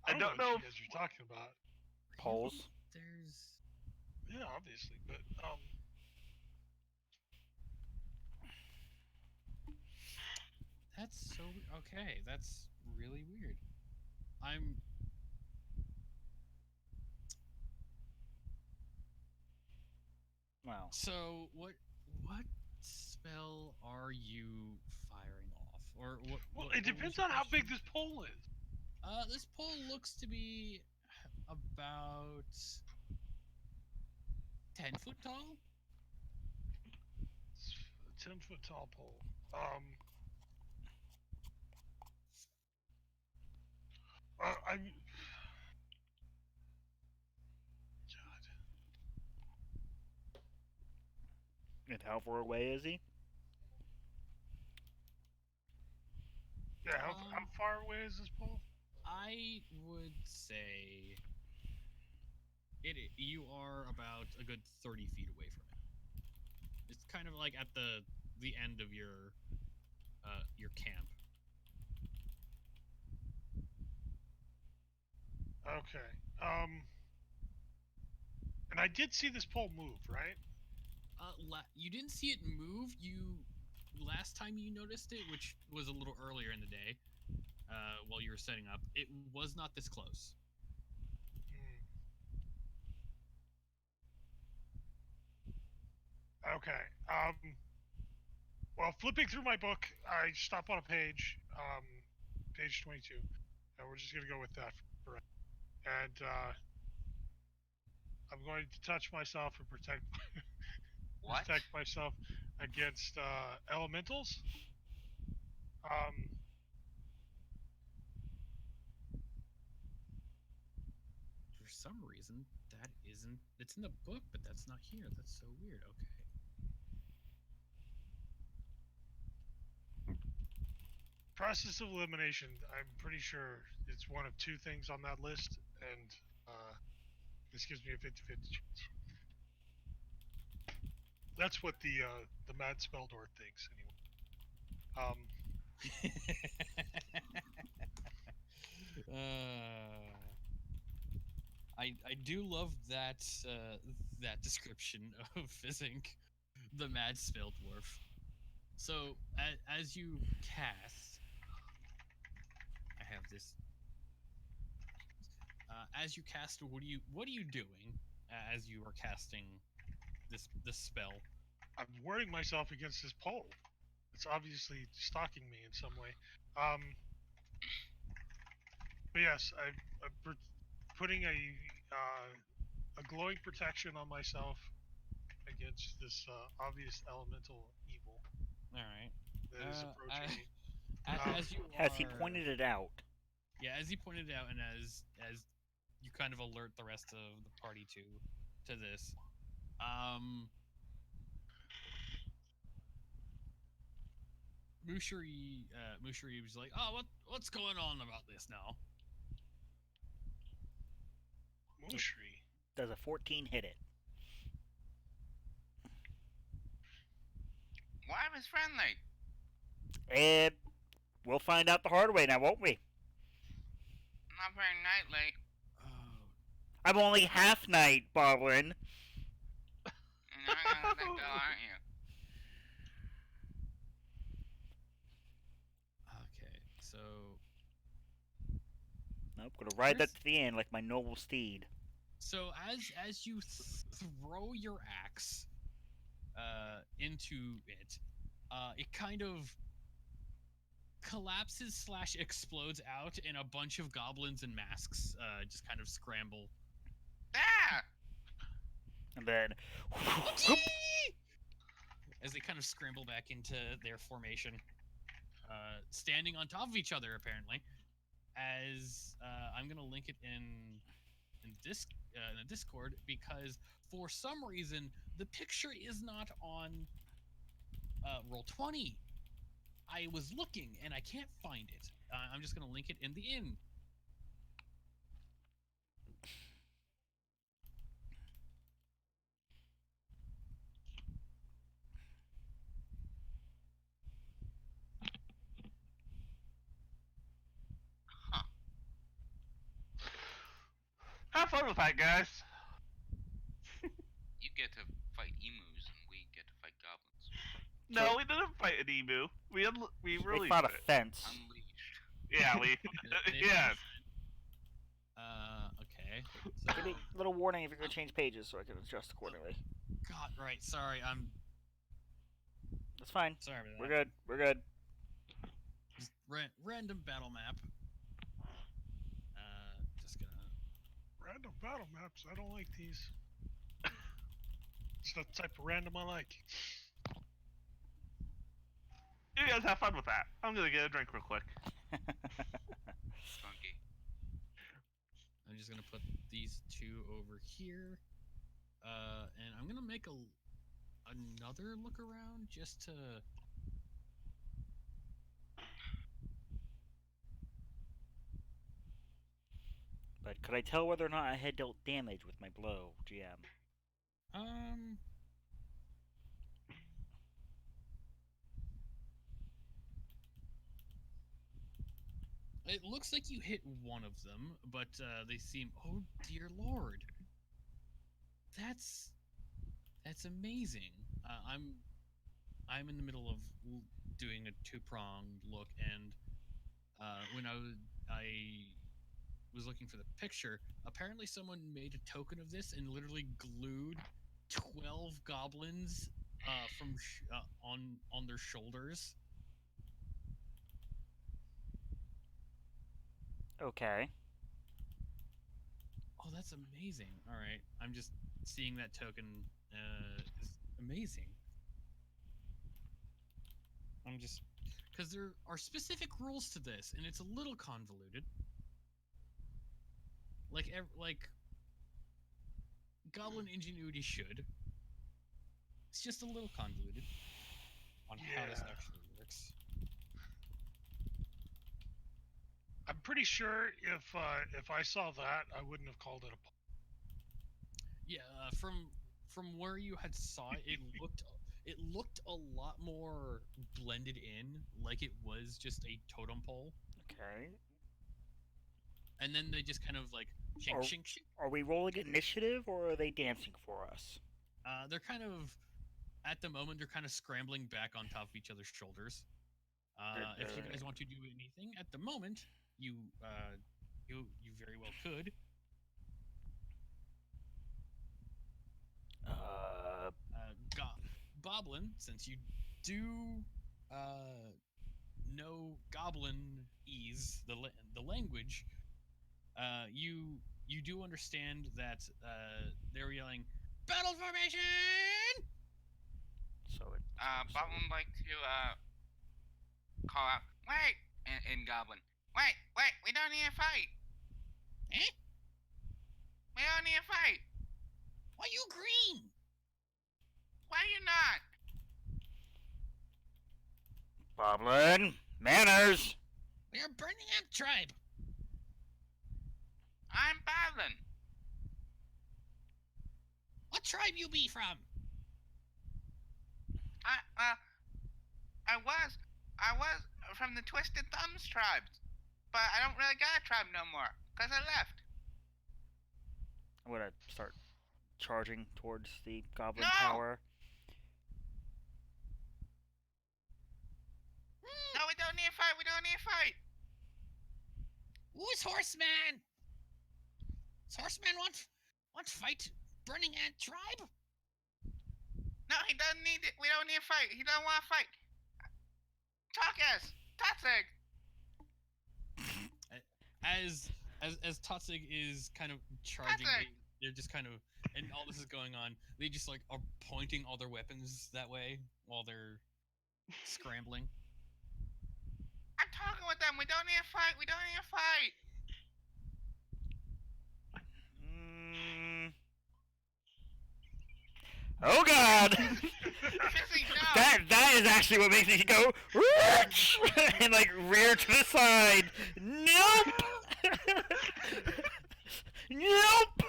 I don't know. what you guys are talking about. Poles. There's. Yeah, obviously, but That's so okay. That's really weird. I'm. Wow. So what spell are you firing off, or what? well, what it was depends your on how big question? this pole is. This pole looks to be about 10 foot tall. It's a 10-foot tall pole. I'm. God. And how far away is he? Yeah, how far away is this pole? I would say you are about a good 30 feet away from it. It's kind of like at the end of your camp. Okay. And I did see this pole move, right? You didn't see it move. Last time you noticed it, which was a little earlier in the day, while you were setting up, it was not this close. Okay. Well, flipping through my book, I stop on a page, page 22. And we're just gonna go with that for right. And I'm going to touch myself and What? protect myself against elementals. For some reason, that isn't. It's in the book, but that's not here. That's so weird. Okay. Process of elimination. I'm pretty sure it's one of two things on that list, and this gives me a 50-50 chance. That's what the Mad Speldor thinks, anyway. I do love that that description of Fizzink, the Mad Spell Dwarf. So as you cast, I have this. As you cast, what are you doing as you are casting this spell? I'm warding myself against this pole. It's obviously stalking me in some way. But yes, I'm putting a glowing protection on myself against this obvious elemental evil All right. that is approaching me. As you Has he are- pointed it out? Yeah, as he pointed out, and as you kind of alert the rest of the party to this, Mushari was like, "Oh, what's going on about this now?" Mushri. Does a 14 hit it? Why was friendly? And we'll find out the hard way now, won't we? Not very nightly. Oh, I'm only half night, Boblin. You're not gonna let that go, aren't you? okay. So Nope, gonna ride Here's- that to the end like my noble steed. So as you throw your axe into it, it kind of collapses / explodes out, and a bunch of goblins and masks just kind of scramble. Ah! And then, As they kind of scramble back into their formation, standing on top of each other apparently. As I'm gonna link it in the Discord, because for some reason the picture is not on Roll20. I was looking and I can't find it. I'm just gonna link it in the inn. Huh. Have fun with that, guys. You get to fight emus and we get to fight goblins. No, we didn't fight an emu. We they released fought a it. fence. Unleashed. Yeah, we. They- yeah. Okay. Give me a little warning if you're gonna change pages so I can adjust accordingly. God, right. Sorry, I'm That's fine. sorry about that. We're good. We're good. Just random battle map. Just gonna. Random battle maps. I don't like these. It's the type of random I like. You guys have fun with that. I'm gonna get a drink real quick. Funky. I'm just gonna put these two over here, and I'm gonna make another look around just to. But could I tell whether or not I had dealt damage with my blow, GM? It looks like you hit one of them, but they seem. Oh dear lord. That's amazing. I'm in the middle of doing a two-pronged look, and when I was looking for the picture, apparently someone made a token of this and literally glued 12 goblins on their shoulders. Okay. Oh, that's amazing. All right, I'm just seeing that token is amazing. I'm just because there are specific rules to this, and it's a little convoluted. Like Goblin Ingenuity should. It's just a little convoluted on how this Yeah. actually works. I'm pretty sure if I saw that, I wouldn't have called it a. Yeah, from where you had saw it, it looked a lot more blended in, like it was just a totem pole, Okay. and then they just kind of like shink Are- shink shink. Are we rolling initiative or are they dancing for us? They're kind of at the moment they're kind of scrambling back on top of each other's shoulders. If you guys want to do anything at the moment, you very well could. Boblin, since you do know Goblin-ese, the language, you do understand that they were yelling, "Battle formation!" So it. Bob would like to call out, wait, in Goblin. Wait, we don't need to fight. Eh? We don't need to fight. Why you green? Why you not? Boblin, manners. We are burning up tribe. I'm Boblin. What tribe you be from? I was from the Twisted Thumbs tribes, but I don't really got a tribe no more, 'cause I left. I'm gonna start charging towards the goblin No! tower. No, we don't need to fight, we don't need to fight. Who's Horseman? Does Horseman want to fight Burning Ant tribe? No, he doesn't need it. We don't need to fight. He don't want to fight. Talk us. Toxic. As Totzig is kind of charging, Toxic. they're just kind of, and all this is going on, they just like are pointing all their weapons that way while they're scrambling. I'm talking with them. We don't need to fight. We don't need to fight. Oh God! Fizzy, no. that is actually what makes me go "Rich!" and like rear to the side. Nope. Nope.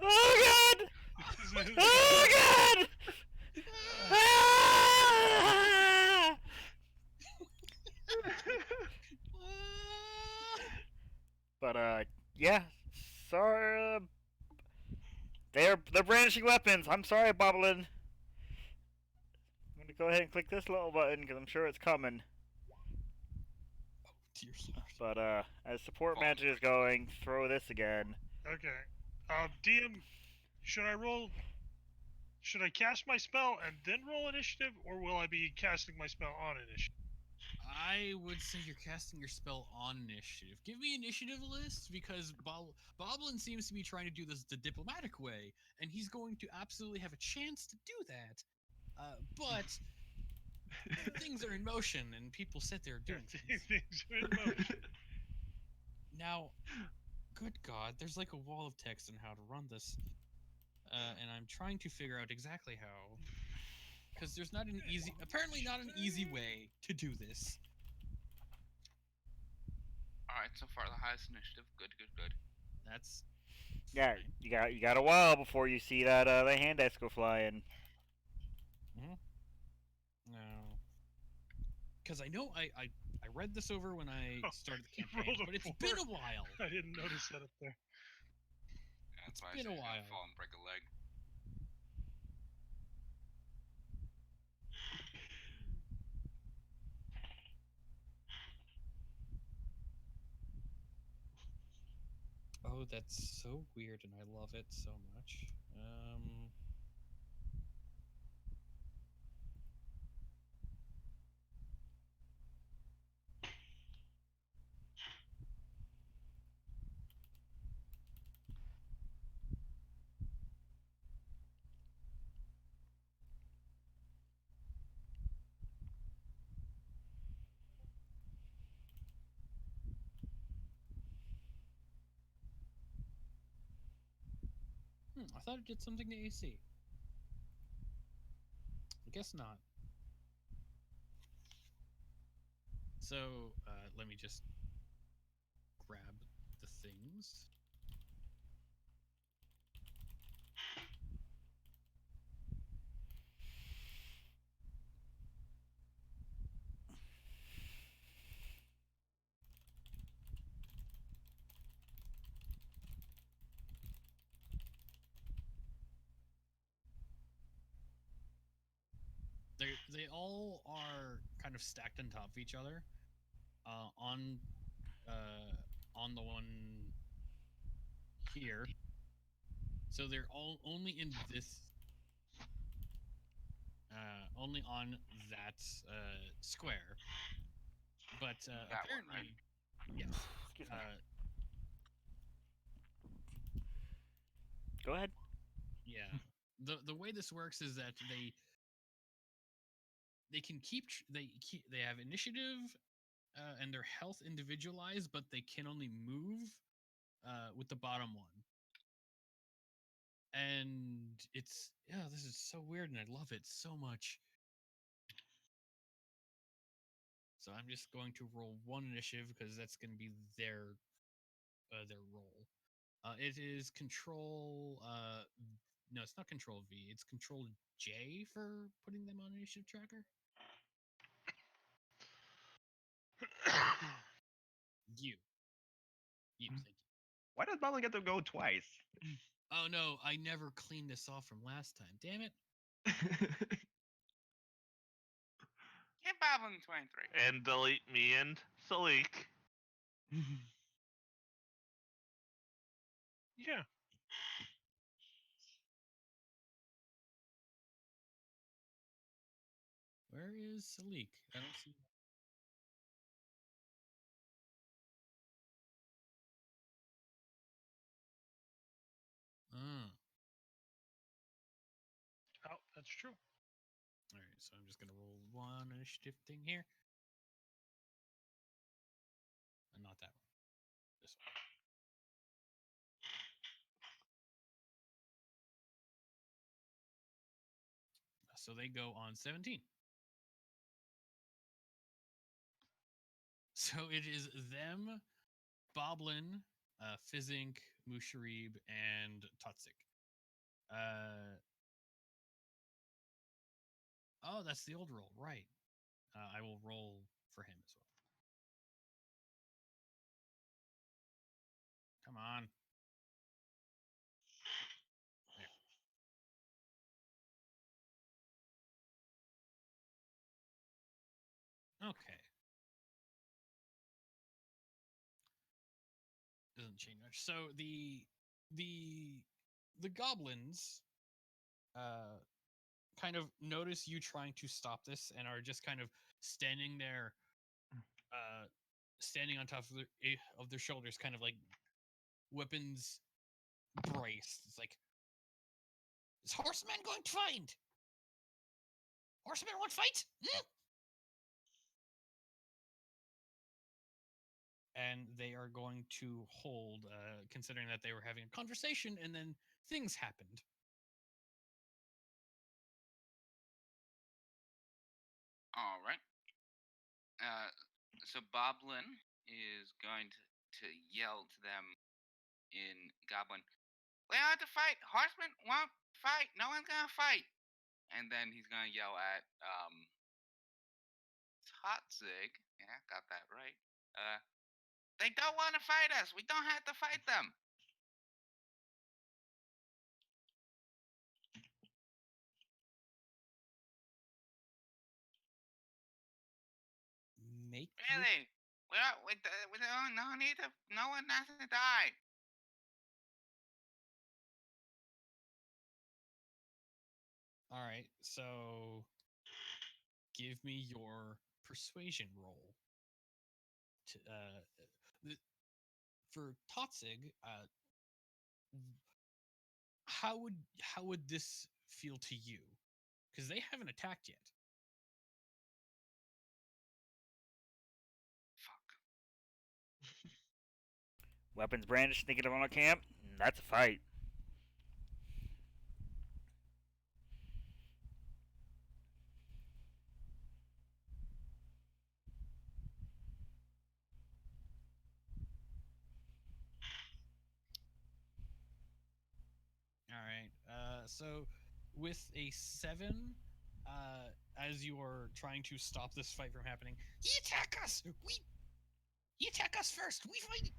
Oh God! Oh God! Ah! But yeah, sorry. They're brandishing weapons. I'm sorry, Boblin. I'm gonna go ahead and click this little button because I'm sure it's coming. Oh dear Lord. But as support magic is going, throw this again. Okay. DM, should I cast my spell and then roll initiative, or will I be casting my spell on initiative? I would say you're casting your spell on initiative. Give me initiative list because Boblin seems to be trying to do this the diplomatic way, and he's going to absolutely have a chance to do that. But things are in motion, and people sit there doing things. Things are in motion. Now, good God, there's like a wall of text on how to run this, and I'm trying to figure out exactly how. Because there's apparently not an easy way to do this. Alright, so far the highest initiative. Good. That's Yeah, fine. you got a while before you see that the hand axe go flying. No, because I know I read this over when I started the You campaign, rolled a but it's 4. been a while. I didn't notice that up there. Yeah, that's It's why been I a said he's gonna while. fall and break a leg. Oh, that's so weird, and I love it so much. I thought it did something to AC. I guess not. So let me just grab the things. They all are kind of stacked on top of each other. On the one here. So they're all only in this, only on that square. But That one, apparently, right? yes. Excuse me. Go ahead. Yeah. The way this works is that they can they have initiative and their health individualized, but they can only move with the bottom one. And it's this is so weird, and I love it so much. So I'm just going to roll one initiative because that's going to be their role. It is control. No, it's not control V. It's control J for putting them on initiative tracker. You. Thank you. Why does Boblin get to go twice? Oh no, I never cleaned this off from last time. Damn it. Get Boblin 23. And delete me and Salik. Yeah. Where is Salik? I don't see. Oh. Oh, that's true. All right, so I'm just gonna roll one initiative thing here. And not that one. This one. So they go on 17. So it is them, Boblin, Fizzink, Musharib, and Totsik. Oh, that's the old roll, right? I will roll for him as well. Come on. There. Okay. Doesn't change much. So the goblins kind of notice you trying to stop this and are just kind of standing there, standing on top of their shoulders, kind of like weapons braced. It's like, is horseman going to fight? Horseman want fight? And they are going to hold, considering that they were having a conversation and then things happened. All right. So Boblin is going to yell to them in Goblin. We don't have to fight. Horsemen won't fight. No one's gonna fight. And then he's gonna yell at Totzig. Yeah, got that right. They don't want to fight us. We don't have to fight them. Make Really? We don't no need to. No one has to die. All right, so give me your persuasion roll. To, for Totzig, how would this feel to you? Because they haven't attacked yet. Fuck. Weapons brandished, sneaking up on a camp. That's a fight. All right. So with a 7, as you are trying to stop this fight from happening, he attack us. He attack us first. We fight.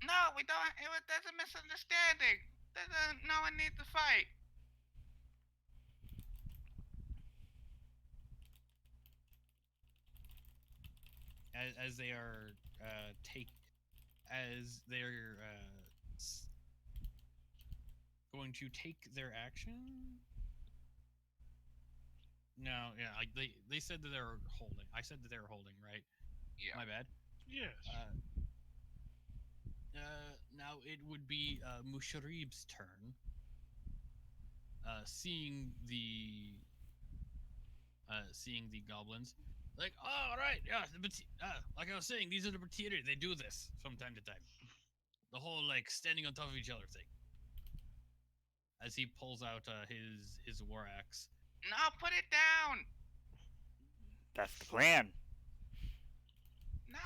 No, we don't. There's a misunderstanding. No one needs to fight. As they are going to take their action. No, yeah, like they said that they're holding. I said that they were holding, right? Yeah. My bad. Yes. Now it would be Musharib's turn. Seeing the goblins, like, oh, all right, yeah, like I was saying, these are the Batiri. They do this from time to time. The whole like standing on top of each other thing. As he pulls out his war axe. No, put it down. That's the plan. No.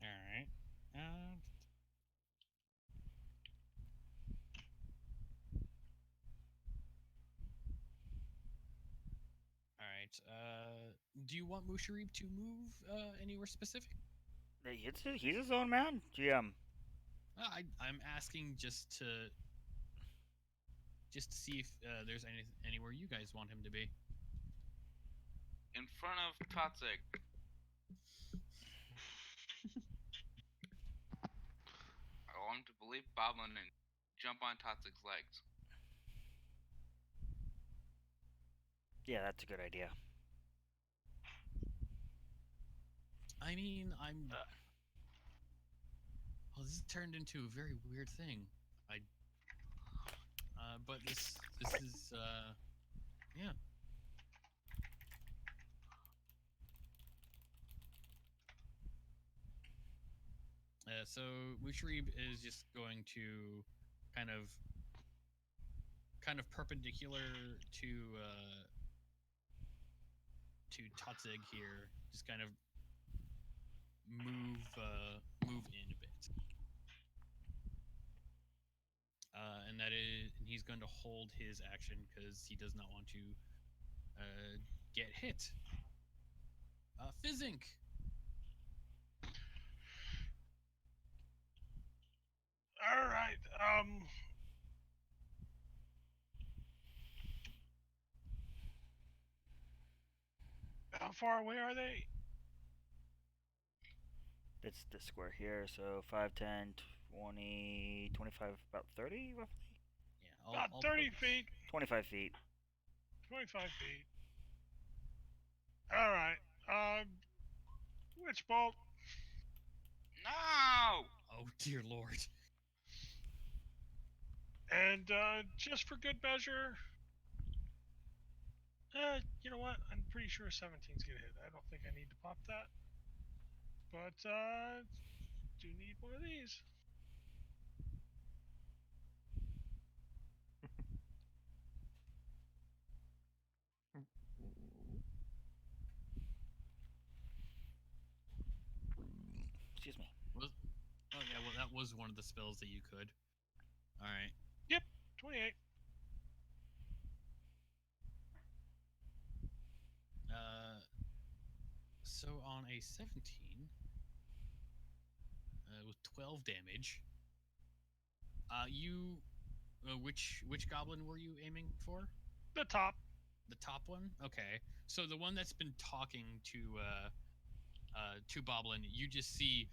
All right. All right. Do you want Musharib to move anywhere specific? He's his own man. GM. I'm asking just to see if there's anywhere you guys want him to be. In front of Totzig. I want him to believe Boblin and jump on Totzig's legs. Yeah, that's a good idea. I mean, well, this turned into a very weird thing. But this is yeah. So Musharib is just going to kind of perpendicular to Totzig here, just kind of move in a bit. And he's going to hold his action because he does not want to get hit. Fizzink. All right. How far away are they? It's this square here, so 5, 10, 20, 25, about 30 roughly? Yeah, About 30 feet. 25 feet. 25 feet. All right. Witch bolt. No. Oh dear lord. And just for good measure, you know what? I'm pretty sure 17's gonna hit. I don't think I need to pop that. But do need one of these. Excuse me. Oh yeah, well that was one of the spells that you could. All right. Yep, 28. So on a 17, with 12 damage, which goblin were you aiming for? The top. The top one? Okay. So the one that's been talking to Boblin, you just see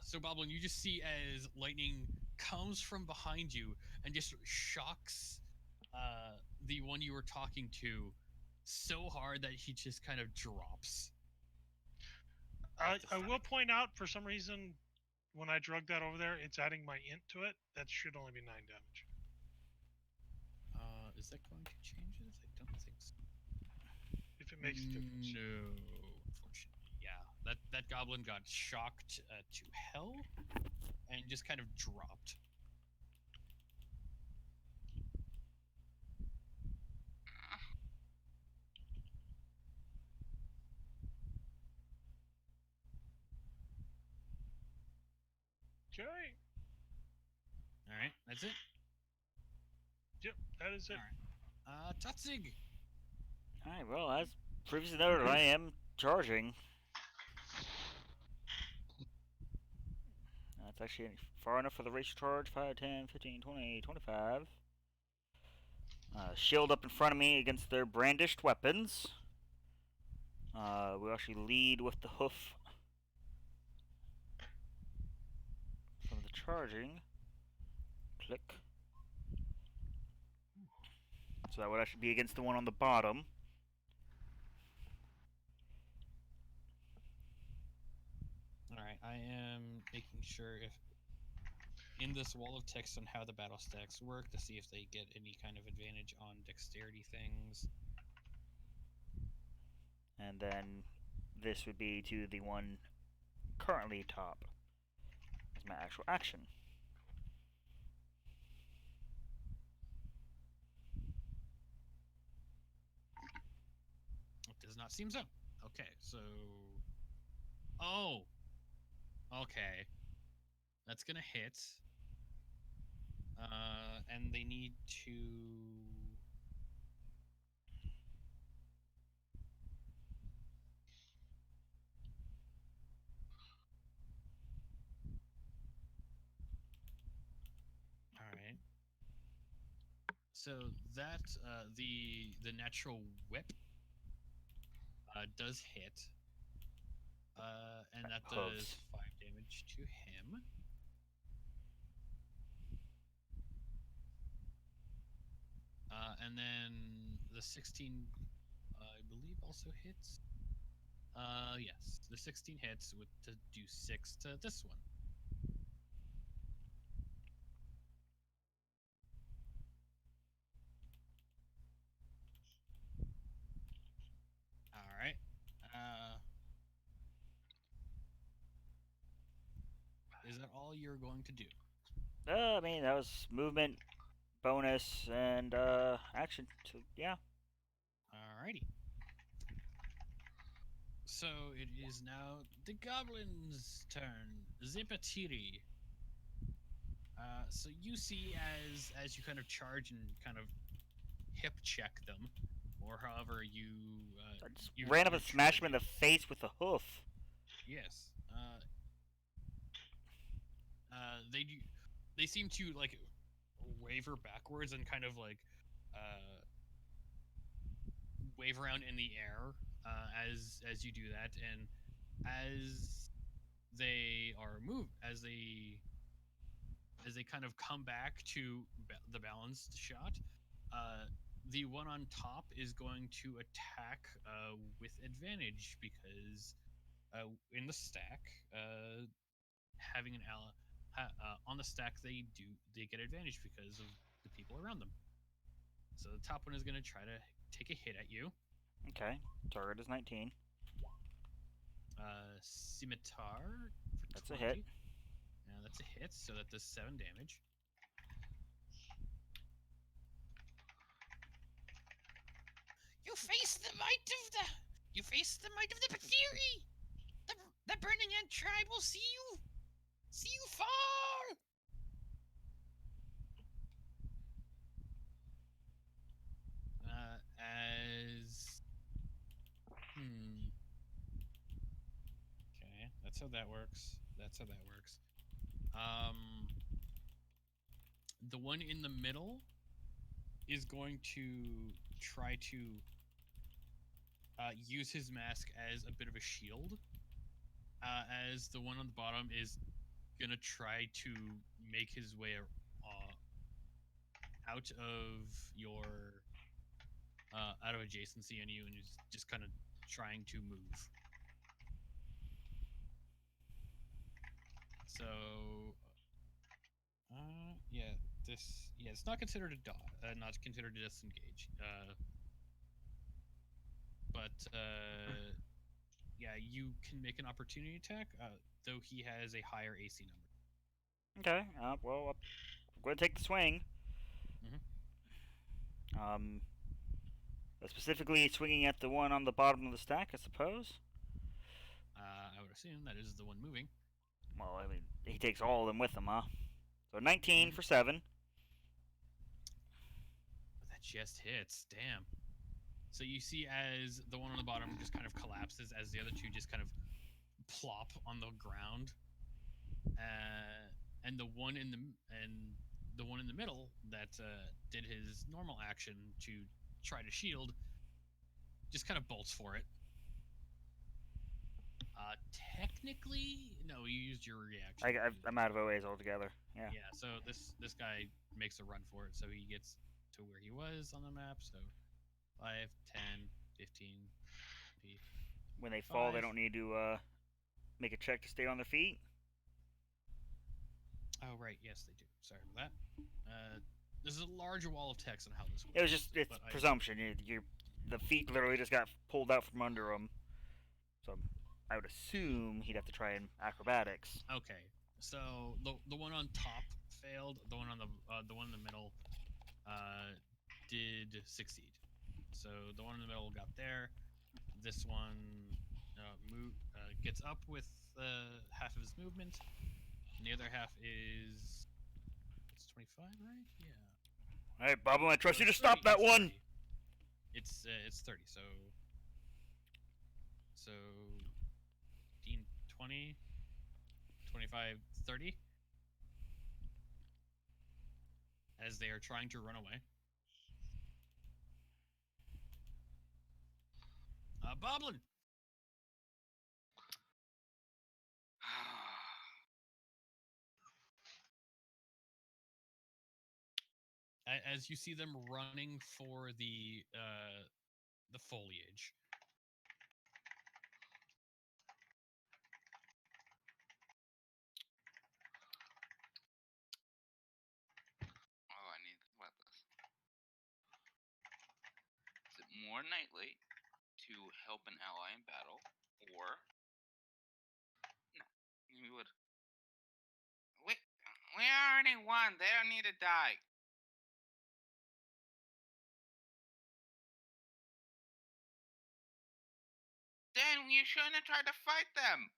so Boblin, you just see as lightning comes from behind you and just shocks the one you were talking to so hard that he just kind of drops. I will point out, for some reason, when I drug that over there, it's adding my int to it. That should only be 9 damage. Is that going to change it? I don't think so. If it makes a difference. No, unfortunately, yeah. That goblin got shocked to hell and just kind of dropped. Okay. All right, that's it. Yep, that is it. All right. Tutzig. Alright, well, as previously noted, I am charging. That's actually far enough for the race charge. 5, 10, 15, 20, 25. Shield up in front of me against their brandished weapons. We actually lead with the hoof from the charging. Click. So that would actually be against the one on the bottom. Alright, I am making sure if in this wall of text on how the battle stacks work to see if they get any kind of advantage on dexterity things. And then this would be to the one currently top as my actual action. It does not seem so. Okay, so... Oh! Okay. That's gonna hit. And they need to... Alright. So that, the natural whip does hit. And that Hooves. does 5 damage to him. And then the 16, I believe, also hits. Yes, the 16 hits with to do 6 to this one. All right. Is that all you're going to do? I mean, that was movement, bonus, and action. So, yeah. Alrighty. So it is now the goblin's turn. Zipatiri. So you see as you kind of charge and kind of hip check them, or however you. I just you ran up you're and smashed him in charging. the face with a hoof. Yes. They do. They seem to like waver backwards and kind of like wave around in the air as you do that, and as they are as they kind of come back to the balanced shot, the one on top is going to attack with advantage because in the stack, having an ally on the stack, they get advantage because of the people around them. So the top one is going to try to take a hit at you. Okay. Target is 19. Scimitar for That's 20. a hit. Now that's a hit, so that does 7 damage. You face the might of the Pathiri! The Burning Ant tribe will see you fall! Okay, that's how that works. The one in the middle is going to try to use his mask as a bit of a shield, as the one on the bottom is gonna try to make his way out of your out of adjacency on you, and is just kind of trying to move. So, it's not considered a dodge, not considered a disengage. But you can make an opportunity attack, though he has a higher AC number. Okay. Well, I'm going to take the swing. Mhm. Specifically swinging at the one on the bottom of the stack, I suppose. I would assume that is the one moving. Well, I mean, he takes all of them with him, huh? So 19 for 7. That just hits. Damn. So you see as the one on the bottom just kind of collapses as the other two just kind of plop on the ground, and the one in the middle that did his normal action to try to shield just kind of bolts for it. Technically, no, you used your reaction. I'm out of OAs altogether. Yeah. Yeah, so this guy makes a run for it, so he gets to where he was on the map. So 5, 10, 15 feet. When they fall, they 5. don't need to make a check to stay on their feet. Oh right, yes they do. Sorry about that. There's a large wall of text on how this works. It was just presumption. The feet literally just got pulled out from under him. So I would assume he'd have to try in acrobatics. Okay, so the one on top failed. The one on the one in the middle did succeed. So the one in the middle got there. This one gets up with half of his movement, and the other half is it's 25, right? Yeah. All right, Bob, I trust So you to it's stop 30, that it's one. 30. It's 30. So 15, 20, 25, 30. As they are trying to run away. Boblin. As you see them running for the foliage. Oh, I need to think about this. Is it more nightly to help an ally in battle, or no? We would. We already won. They don't need to die. Then you shouldn't have tried to fight them.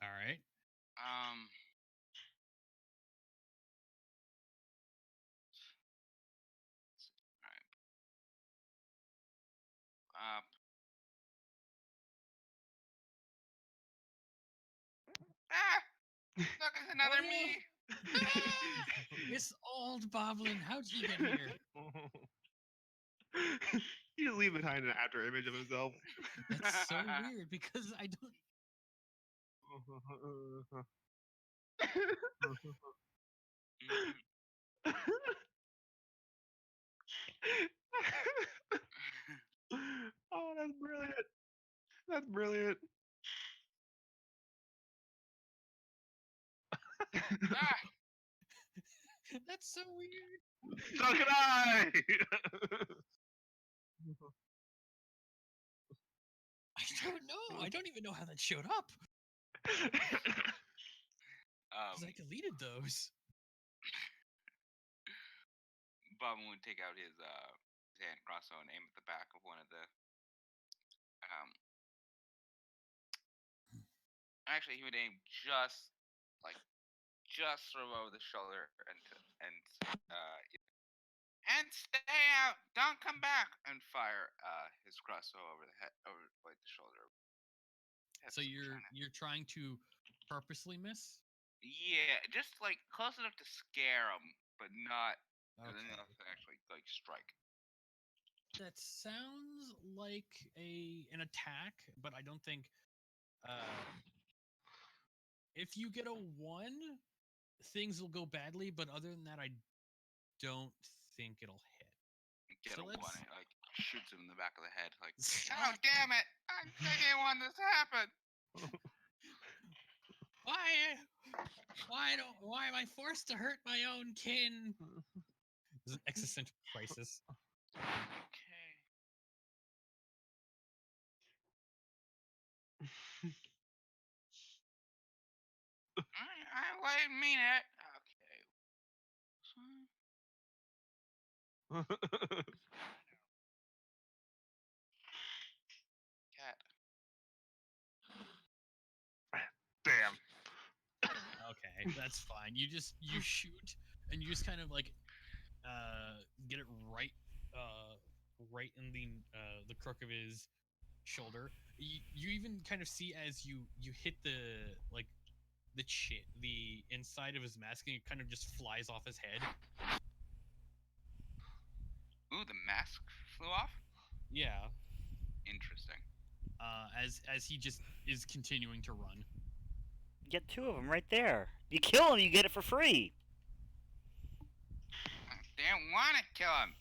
All right. Alright. Look, it's another Oh, me. It's old Boblin. How'd he get here? You just leave behind an after image of himself. That's so weird because I don't. Oh, that's brilliant. That's brilliant. That's so weird. So can I. I don't know. I don't even know how that showed up. Because I deleted those. Bob would take out his hand crossbow and aim at the back of one of the. Actually, he would aim just over the shoulder and stay out. Don't come back and fire his crossbow over the head, over like the shoulder. So you're trying to purposely miss? Yeah, just like close enough to scare him, but not Okay. enough to actually like strike. That sounds like an attack, but I don't think if you get a 1, things will go badly, but other than that I don't think it'll hit. Get So a let's- 1, it like shoots him in the back of the head. Like, Ah. oh damn it! I didn't want this to happen. Why am I forced to hurt my own kin? It's an existential crisis. Okay. I didn't mean it. Okay. Cat. Damn. Okay, that's fine. You shoot and you just kind of like get it right in the crook of his shoulder. You even kind of see as you hit the inside of his mask and it kind of just flies off his head. Ooh, the mask flew off. Yeah. Interesting. As he just is continuing to run. Get 2 of them right there. You kill him, you get it for free. I didn't want to kill him.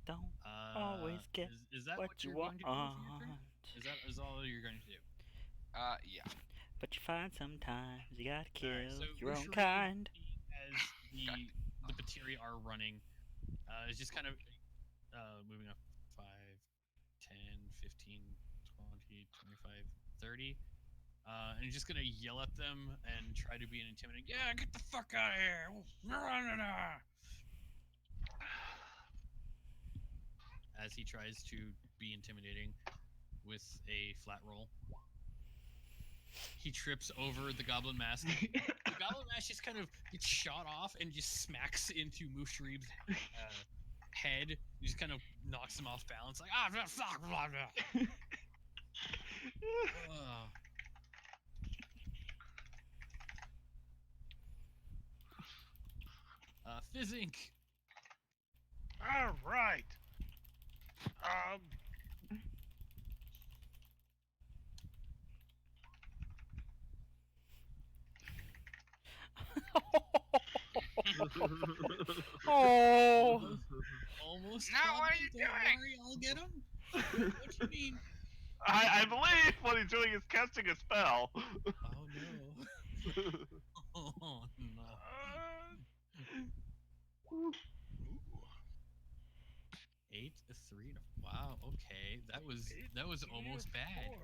Don't always get is that what what you you're going to do want. for your turn? Is all you're going to do? Yeah. But you find sometimes you gotta kill Alright, so your own Ushri, kind. As the Batiri are running, is just kind of moving up 5, 10, 15, 20, 25, 30. And he's just gonna yell at them and try to be an intimidating. Yeah, get the fuck out of here! As he tries to be intimidating with a flat roll. He trips over the goblin mask. The goblin mask just kind of gets shot off and just smacks into Mushrib's head. He just kind of knocks him off balance, like fuck, blah, blah. Fizzink. All right. Oh. Almost. Now what are you Don't doing? worry, I'll get him. What you mean? I believe what he's doing is casting a spell. Oh no. Oh no. 8, 3. Wow. Okay, that was almost bad.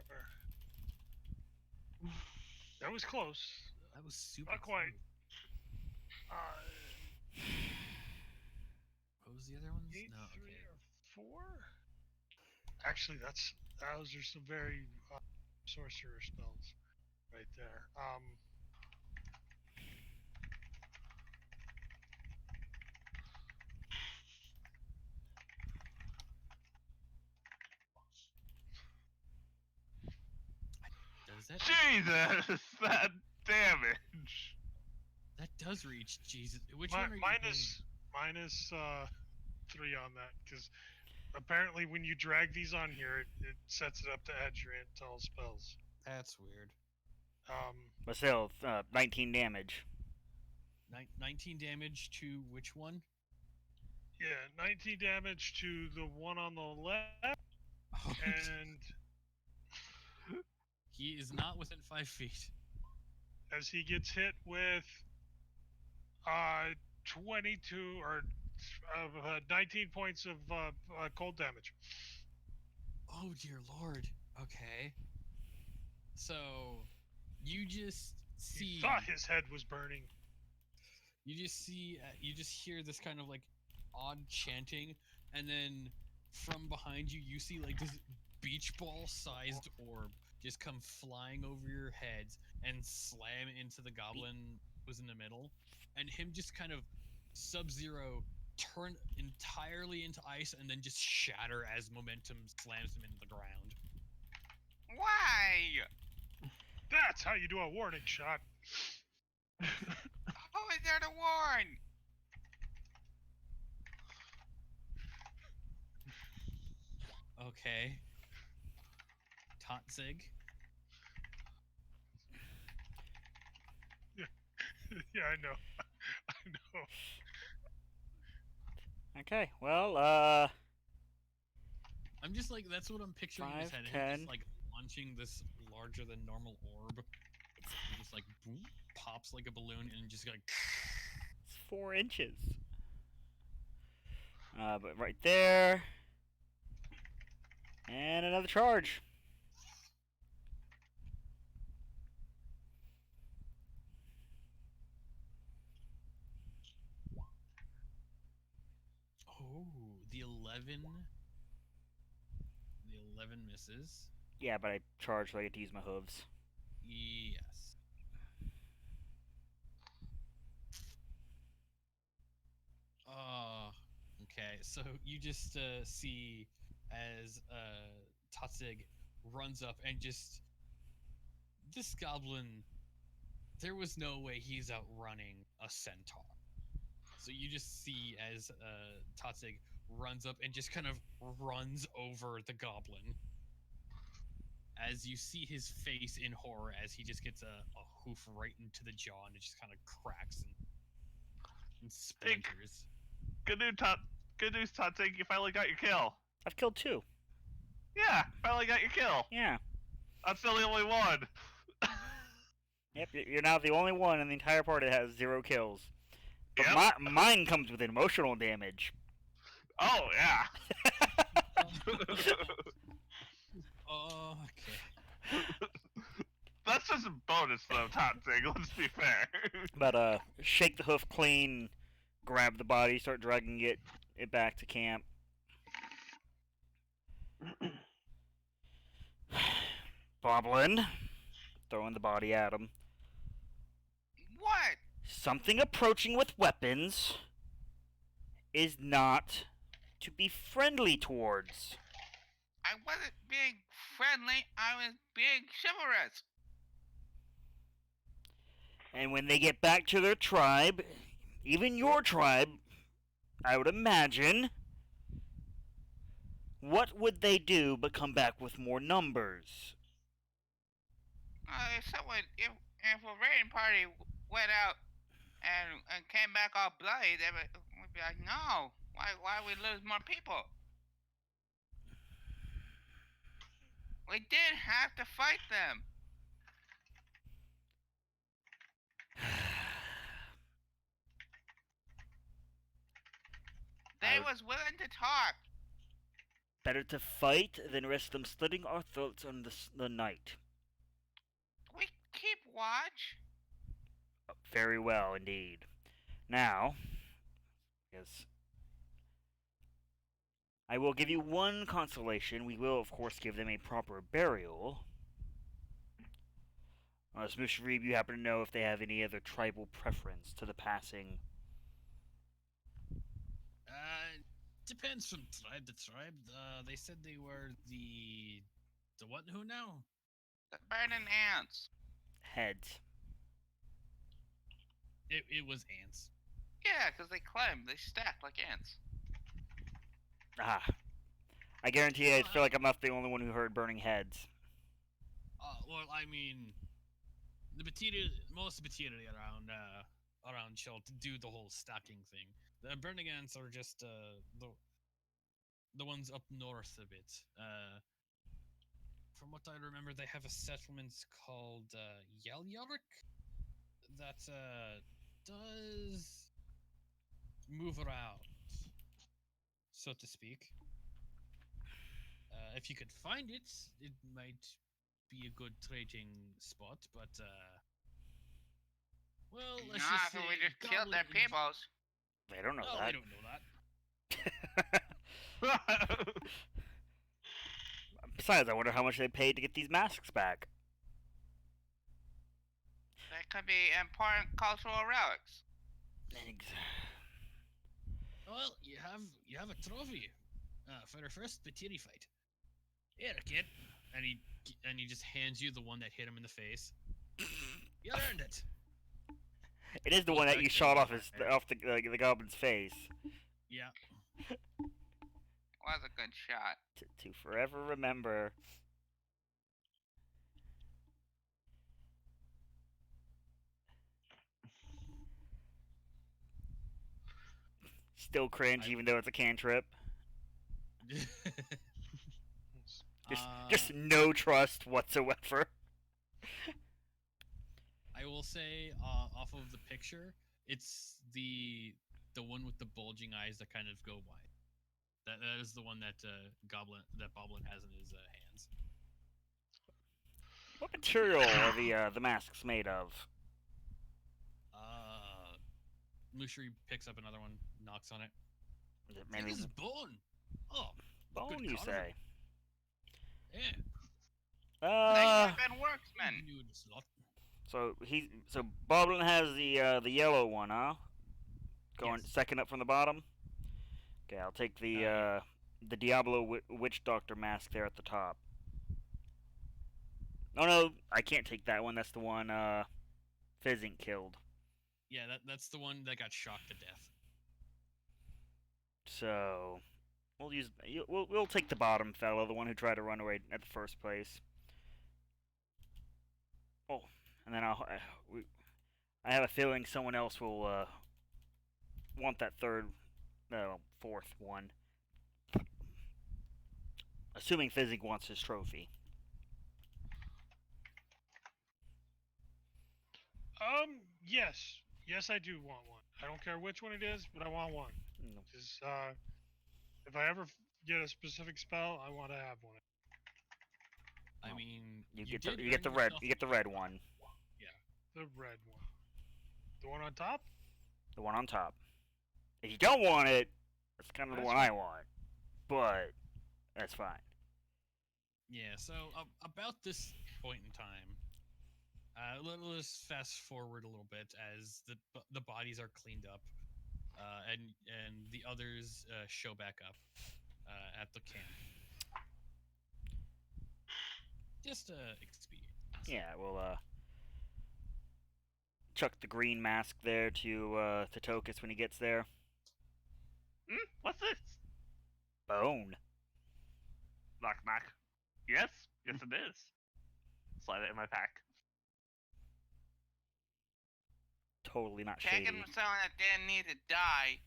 That was close. That was super. Not quite. What was the other ones? 8, No. 3, Okay. or 4. Actually, those are some very sorcerer spells right there. Does that? Jesus, that damage. That does reach. Jesus. Which Mi- one are you minus 3 on that, because apparently when you drag these on here, it sets it up to add your intel spells. That's weird. But still, 19 damage. 19 damage to which one? Yeah, 19 damage to the one on the left, and He is not within 5 feet. as he gets hit with 22 or 19 points of cold damage. Oh dear lord. Okay. So you just see. He thought his head was burning. You just see. You just hear this kind of like odd chanting, and then from behind you, you see like this beach ball-sized orb just come flying over your heads and slam into the goblin who's in the middle, and him just kind of Sub-Zero turn entirely into ice and then just shatter as momentum slams him into the ground. Why? That's how you do a warning shot. Who is there to warn? Okay. Totzig. Yeah, I know. I know. Okay, well, I'm just like, that's what I'm picturing in his 5, head. Him 10. just like launching this larger than normal orb. He just like boom, pops like a balloon and just like. It's 4 inches. But right there. And another charge. Oh, the 11. The 11 misses. Yeah, but I charged so I get to use my hooves. Yes. Okay. So you just see as Totzig runs up and just this goblin. There was no way he's outrunning a centaur. So you just see as Totzig runs up and just kind of runs over the goblin. As you see his face in horror as he just gets a hoof right into the jaw and it just kind of cracks and splinters. Good news, Totzig. You finally got your kill. I've killed 2. Yeah, finally got your kill. Yeah. I'm still the only one. Yep, you're now the only one in the entire party that has 0 kills. But Yep. mine comes with emotional damage. Oh, yeah. Okay. That's just a bonus, though, Totzig. Let's be fair. But shake the hoof clean, grab the body, start dragging it back to camp. Boblin, throwing the body at him. What? Something approaching with weapons is not to be friendly towards. I wasn't being friendly. I was being chivalrous. And when they get back to their tribe, even your tribe, I would imagine, what would they do but come back with more numbers? If a raiding party went out and came back all bloody, they would be like, no, why we lose more people? We did have to fight them. They was willing to talk. Better to fight than risk them slitting our throats on the night. We keep watch. Very well, indeed. Now, yes, I will give you one consolation. We will, of course, give them a proper burial. Smoosh Reeb, you happen to know if they have any other tribal preference to the passing? Depends from tribe to tribe. They said they were the what? Who now? The burning ants. Heads. It was ants. Yeah, because they climb, they stack like ants. Ah. I guarantee you, I feel like I'm not the only one who heard burning heads. Well, I mean, most material around Chult do the whole stacking thing. The burning ants are just the ones up north a bit. From what I remember, they have a settlement called Yelyarik that does move around, so to speak. If you could find it, it might be a good trading spot, but well, let's Nah, just so say we just killed their peoples. They don't know Oh, that. they don't know that. Besides, I wonder how much they paid to get these masks back. They could be important cultural relics. Well, you have a trophy for the first Batiri fight. Here, kid. And he just hands you the one that hit him in the face. You earned it. It is the Goes one that back you to shot the off the goblin's face. Yeah. Was a good shot. To forever remember. Still cringe, even though it's a cantrip. Just no trust whatsoever. I will say, off of the picture, it's the one with the bulging eyes that kind of go wide. That is the one that Boblin has in his hands. What material are the masks made of? Lushri picks up another one, knocks on it. Is it Hey, mainly this is bone. Oh, bone, good you carving. say? Yeah. Nice good works, man. Knew this lot. So Boblin has the yellow one, huh? Going Yes. second up from the bottom. Okay, I'll take the Diablo Witch Doctor mask there at the top. Oh no, I can't take that one. That's the one Fizzing killed. Yeah, that's the one that got shocked to death. So we'll take the bottom fellow, the one who tried to run away at the first place. Oh, and then I have a feeling someone else will want that fourth one. Assuming Fizzing wants his trophy. Yes. Yes, I do want one. I don't care which one it is, but I want one. No. Because, if I ever get a specific spell, I want to have one. I Oh. mean, You get did the earn red yourself one. The red one. The one on top? The one on top. If you don't want it, that's kind of the That's one fine. I want. But that's fine. Yeah, so about this point in time, let's fast forward a little bit as the bodies are cleaned up, and the others show back up at the camp. Just expedient. Yeah, we'll chuck the green mask there to Tokus when he gets there. What's this? Bone. Knock knock. Yes? Yes it is. Slide it in my pack. Totally not shady. Taking someone that didn't need to die.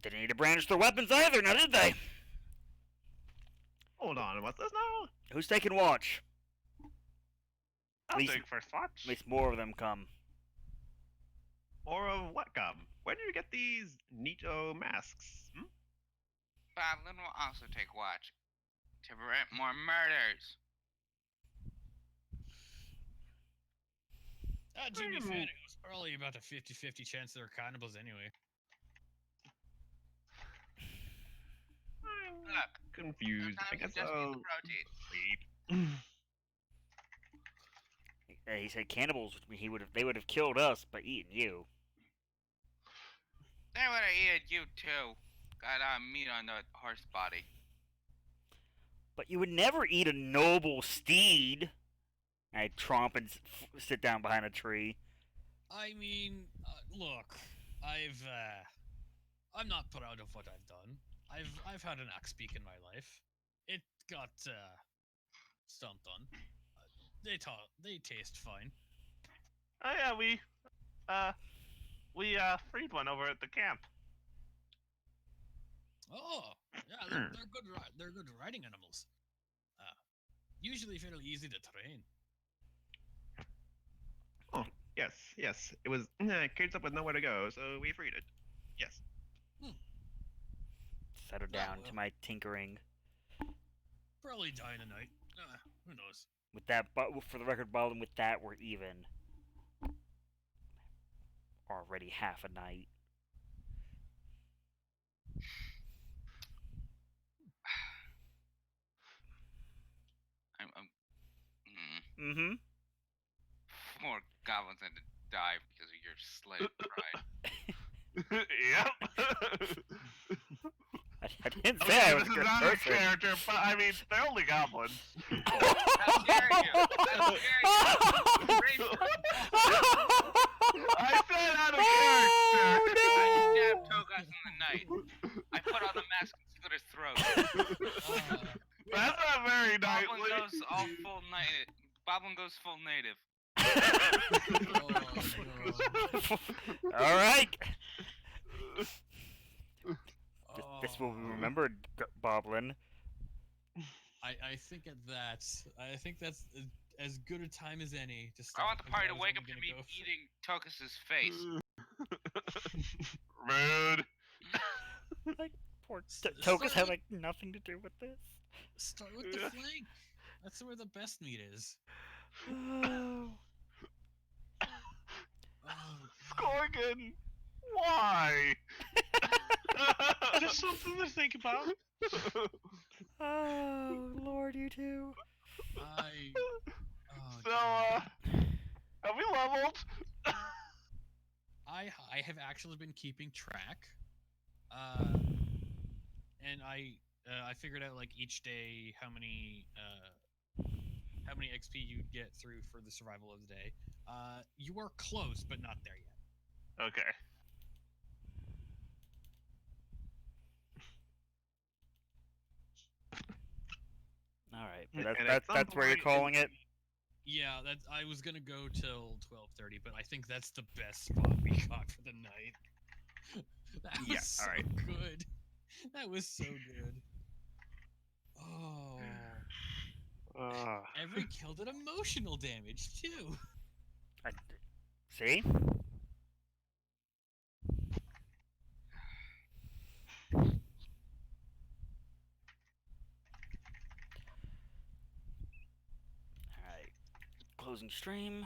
Didn't need to brandish their weapons either, now did they? Hold on, what's this now? Who's taking watch? I'll least- take first watch. At least more of them come. Or of what come? Where do you get these neato masks? Boblin will also take watch to prevent more murders. To be fair, it was probably about a 50-50 chance they're cannibals anyway. I'm Look, confused. I sometimes guess you just need I'll the protein. sleep. He said cannibals. They would have killed us by eating you. They would have eaten you too. Got meat on the horse body. But you would never eat a noble steed. I tromp and sit down behind a tree. I mean, look, I'm not proud of what I've done. I've had an axe beak in my life. It got stomped on. They taste fine. Oh yeah, we freed one over at the camp. Oh, yeah, they're good. They're good riding animals. Usually fairly easy to train. Oh, yes. It was kids up with nowhere to go, so we freed it. Yes. Settle down well. to my tinkering. Probably die in a night. Who knows? With that, but for the record, Baldwin, with that, we're even. Already half a night. Mm-hmm. More goblins had to die because of your slave pride. Yep. I didn't say Okay, I was this a is good not a person. character, but I mean, they're only goblins. How dare you? How dare you? Racer. I said out of Oh, character. I stabbed Togas in the night. I put on the mask and slit his throat. That's not very Boblin knightly. goes all full native. Boblin goes full native. All right. This will be Oh. remembered, Boblin. I think at that, I think that's as good a time as any to I start. want the party to was wake only up to gonna me go for- eating Tokus's face. Rude. Like poor Start Tokus had with- like nothing to do with this. Start with the flank. That's where the best meat is. Oh. Oh, God. Scorgan, why? Just something to think about. Oh, Lord, you two. Oh, So, God. have we leveled? I have actually been keeping track, and I figured out like each day how many XP you'd get through for the survival of the day. You are close, but not there yet. Okay. All right, but And at some that's where you're point calling it. Yeah, that's. I was gonna go till 12:30, but I think that's the best spot we got for the night. That was Yeah, so alright. good. That was so good. Oh, every kill did emotional damage too. See? Alright. Closing stream.